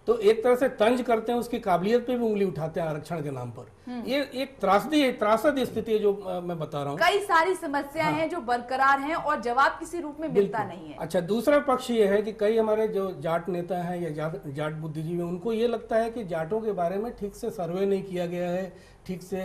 तो एक तरह से तंज करते हैं, उसकी काबिलियत पे भी उंगली उठाते हैं आरक्षण के नाम पर। ये एक त्रासद स्थिति है जो मैं बता रहा हूँ। कई सारी समस्याएं हैं जो बरकरार हैं और जवाब किसी रूप में मिलता नहीं है। अच्छा, दूसरा पक्ष ये है कि कई हमारे जो जाट नेता हैं या जाट बुद्धिजीवी, उनको ये लगता है कि जाटों के बारे में ठीक से सर्वे नहीं किया गया है, ठीक से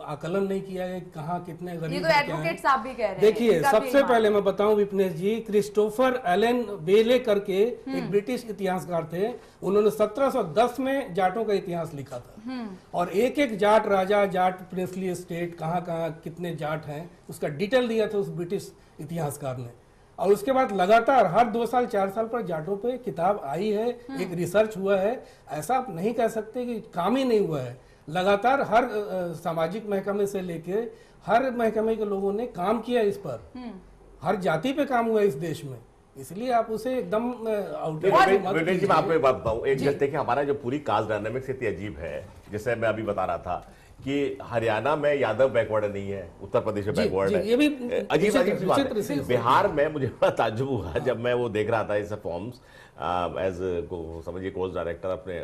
आकलन नहीं किया है, कहाँ कितने गरीब। ये तो एडवोकेट साहब भी कह रहे हैं। देखिए, सबसे पहले मैं बताऊं विपनेश जी, क्रिस्टोफर एलन बेले करके एक ब्रिटिश इतिहासकार थे, उन्होंने 1710 में जाटों का इतिहास लिखा था और एक एक जाट राजा, जाट प्रिंसली स्टेट, कहाँ कहाँ कितने जाट हैं, उसका डिटेल दिया था उस ब्रिटिश इतिहासकार ने। और उसके बाद लगातार हर 2 साल 4 साल पर जाटों पे किताब आई है, एक रिसर्च हुआ है। ऐसा आप नहीं कह सकते कि काम ही नहीं हुआ है, लगातार हर सामाजिक महकमे से लेके हर महकमे के लोगों ने काम किया इस पर, हर जाति पे काम हुआ इस देश में, इसलिए आप उसे एकदम विवेक जी मैं आपको एक बात बताऊं, एक जैसे कि हमारा जो पूरी कास्ट डायनामिक्स इतनी अजीब है, जैसे मैं अभी बता रहा था कि हरियाणा में यादव बैकवर्ड नहीं है, उत्तर प्रदेश में बैकवर्ड है, ये भी अजीब सी बात है। बिहार में मुझे बड़ा ताज्जुब हुआ जब मैं वो देख रहा था इस फॉर्म्स एज समझिए कोर्स डायरेक्टर अपने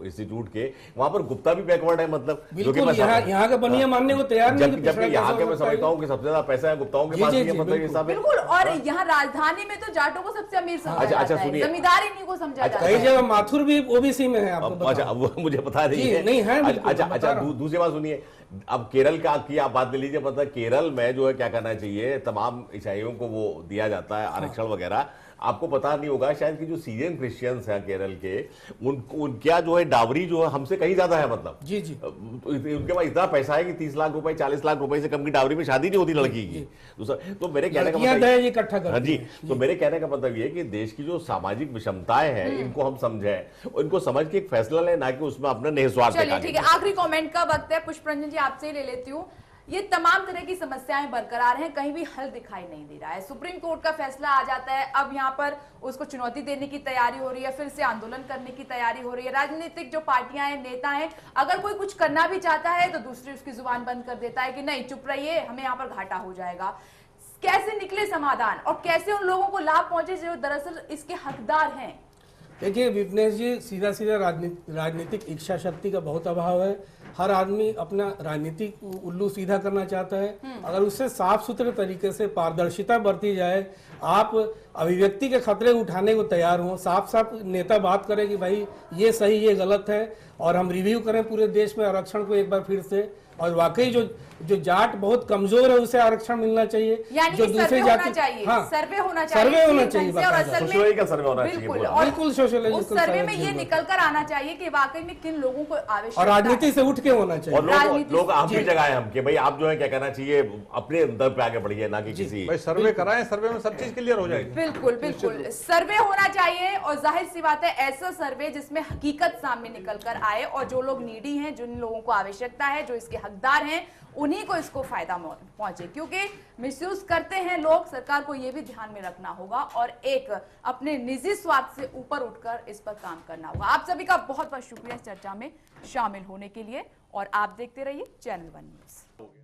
इंस्टीट्यूट के, वहां पर गुप्ता भी बैकवर्ड है, मतलब जो कि यहाँ का बनिया मानने को तैयार नहीं, जबकि यहाँ के मैं समझता हूँ कि सबसे ज्यादा पैसा है गुप्ताओं के पास, मतलब ये सब बिल्कुल। और यहाँ राजधानी में तो जाटों को सबसे अमीर समझा जाता है, जमींदार इन्हीं को समझा जाता है। कई जगह माथुर भी ओबीसी में है, आपको अच्छा वो मुझे पता नहीं है। अच्छा दूसरी बात सुनिए, अब केरल का की आप बात ले लीजिए, मतलब केरल में जो है क्या करना चाहिए, तमाम ईसाइयों को वो दिया जाता है आरक्षण वगैरह। आपको पता नहीं होगा शायद कि जो सीरियन क्रिश्चियंस हैं केरल के, उनका जो है डावरी जो है हमसे कहीं ज्यादा है, मतलब जी जी उनके पास इतना पैसा है कि 30 लाख रुपए 40 लाख रुपए से कम की डावरी में शादी नहीं होती लड़की की। दूसरा तो मेरे कहने का मतलब इकट्ठा कर जी, तो मेरे कहने का मतलब ये कि देश की जो सामाजिक विषमताएं हैं इनको हम समझें, इनको समझ के एक फैसला लें, ना कि उसमें अपना निस्वार्थ। ठीक है, आखिरी कमेंट का वक्त है। पुष्परंजन जी आपसे ही ले लेती हूँ। ये तमाम तरह की समस्याएं बरकरार हैं, कहीं भी हल दिखाई नहीं दे रहा है। सुप्रीम कोर्ट का फैसला आ जाता है, अब यहाँ पर उसको चुनौती देने की तैयारी हो रही है, फिर से आंदोलन करने की तैयारी हो रही है। राजनीतिक जो पार्टियां हैं, नेता हैं, अगर कोई कुछ करना भी चाहता है तो दूसरी उसकी जुबान बंद कर देता है कि नहीं चुप रहिए, हमें यहाँ पर घाटा हो जाएगा। कैसे निकले समाधान और कैसे उन लोगों को लाभ पहुंचे जो दरअसल इसके हकदार हैं? देखिए विपनेश जी, सीधा सीधा राजनीतिक इच्छा शक्ति का बहुत अभाव है। हर आदमी अपना राजनीतिक उल्लू सीधा करना चाहता है। अगर उससे साफ सुथरे तरीके से पारदर्शिता बरती जाए, आप अभिव्यक्ति के खतरे उठाने को तैयार हो, साफ साफ नेता बात करें कि भाई ये सही ये गलत है, और हम रिव्यू करें पूरे देश में आरक्षण को एक बार फिर से, और वाकई जो जाट बहुत कमजोर है उसे आरक्षण मिलना चाहिए। यानी जो कि दूसरे सर्वे होना चाहिए, हाँ, सर्वे होना चाहिए, सर्वे होना चाहिए, और असल में सोशियोलॉजिकल सर्वे होना चाहिए बिल्कुल, पूरा। और बिल्कुल उस सोशियोलॉजिकल सर्वे में ये सर्वे निकल कर आना चाहिए कि वाकई में किन लोगों को आवश्यकता और राजनीति है। से उठ के होना चाहिए। और राजनीति लोग आप भी जी। जगाए हम कि भाई आप जो है क्या करना चाहिए, अपने अंदर पे आगे बढ़िए, ना कि किसी भाई सर्वे कराएं, सर्वे में सब चीज क्लियर हो जाएगी। बिल्कुल बिल्कुल, सर्वे होना चाहिए, और जाहिर सी बात है ऐसा सर्वे जिसमें हकीकत सामने निकल कर आए, और जो लोग नीडी हैं, जिन लोगों को आवश्यकता है, जो इसके हकदार हैं, उन्हीं को इसको फायदा पहुंचे, क्योंकि मिसयूज करते हैं लोग। सरकार को यह भी ध्यान में रखना होगा और एक अपने निजी स्वार्थ से ऊपर उठकर इस पर काम करना होगा। आप सभी का बहुत बहुत शुक्रिया चर्चा में शामिल होने के लिए, और आप देखते रहिए चैनल 1 न्यूज।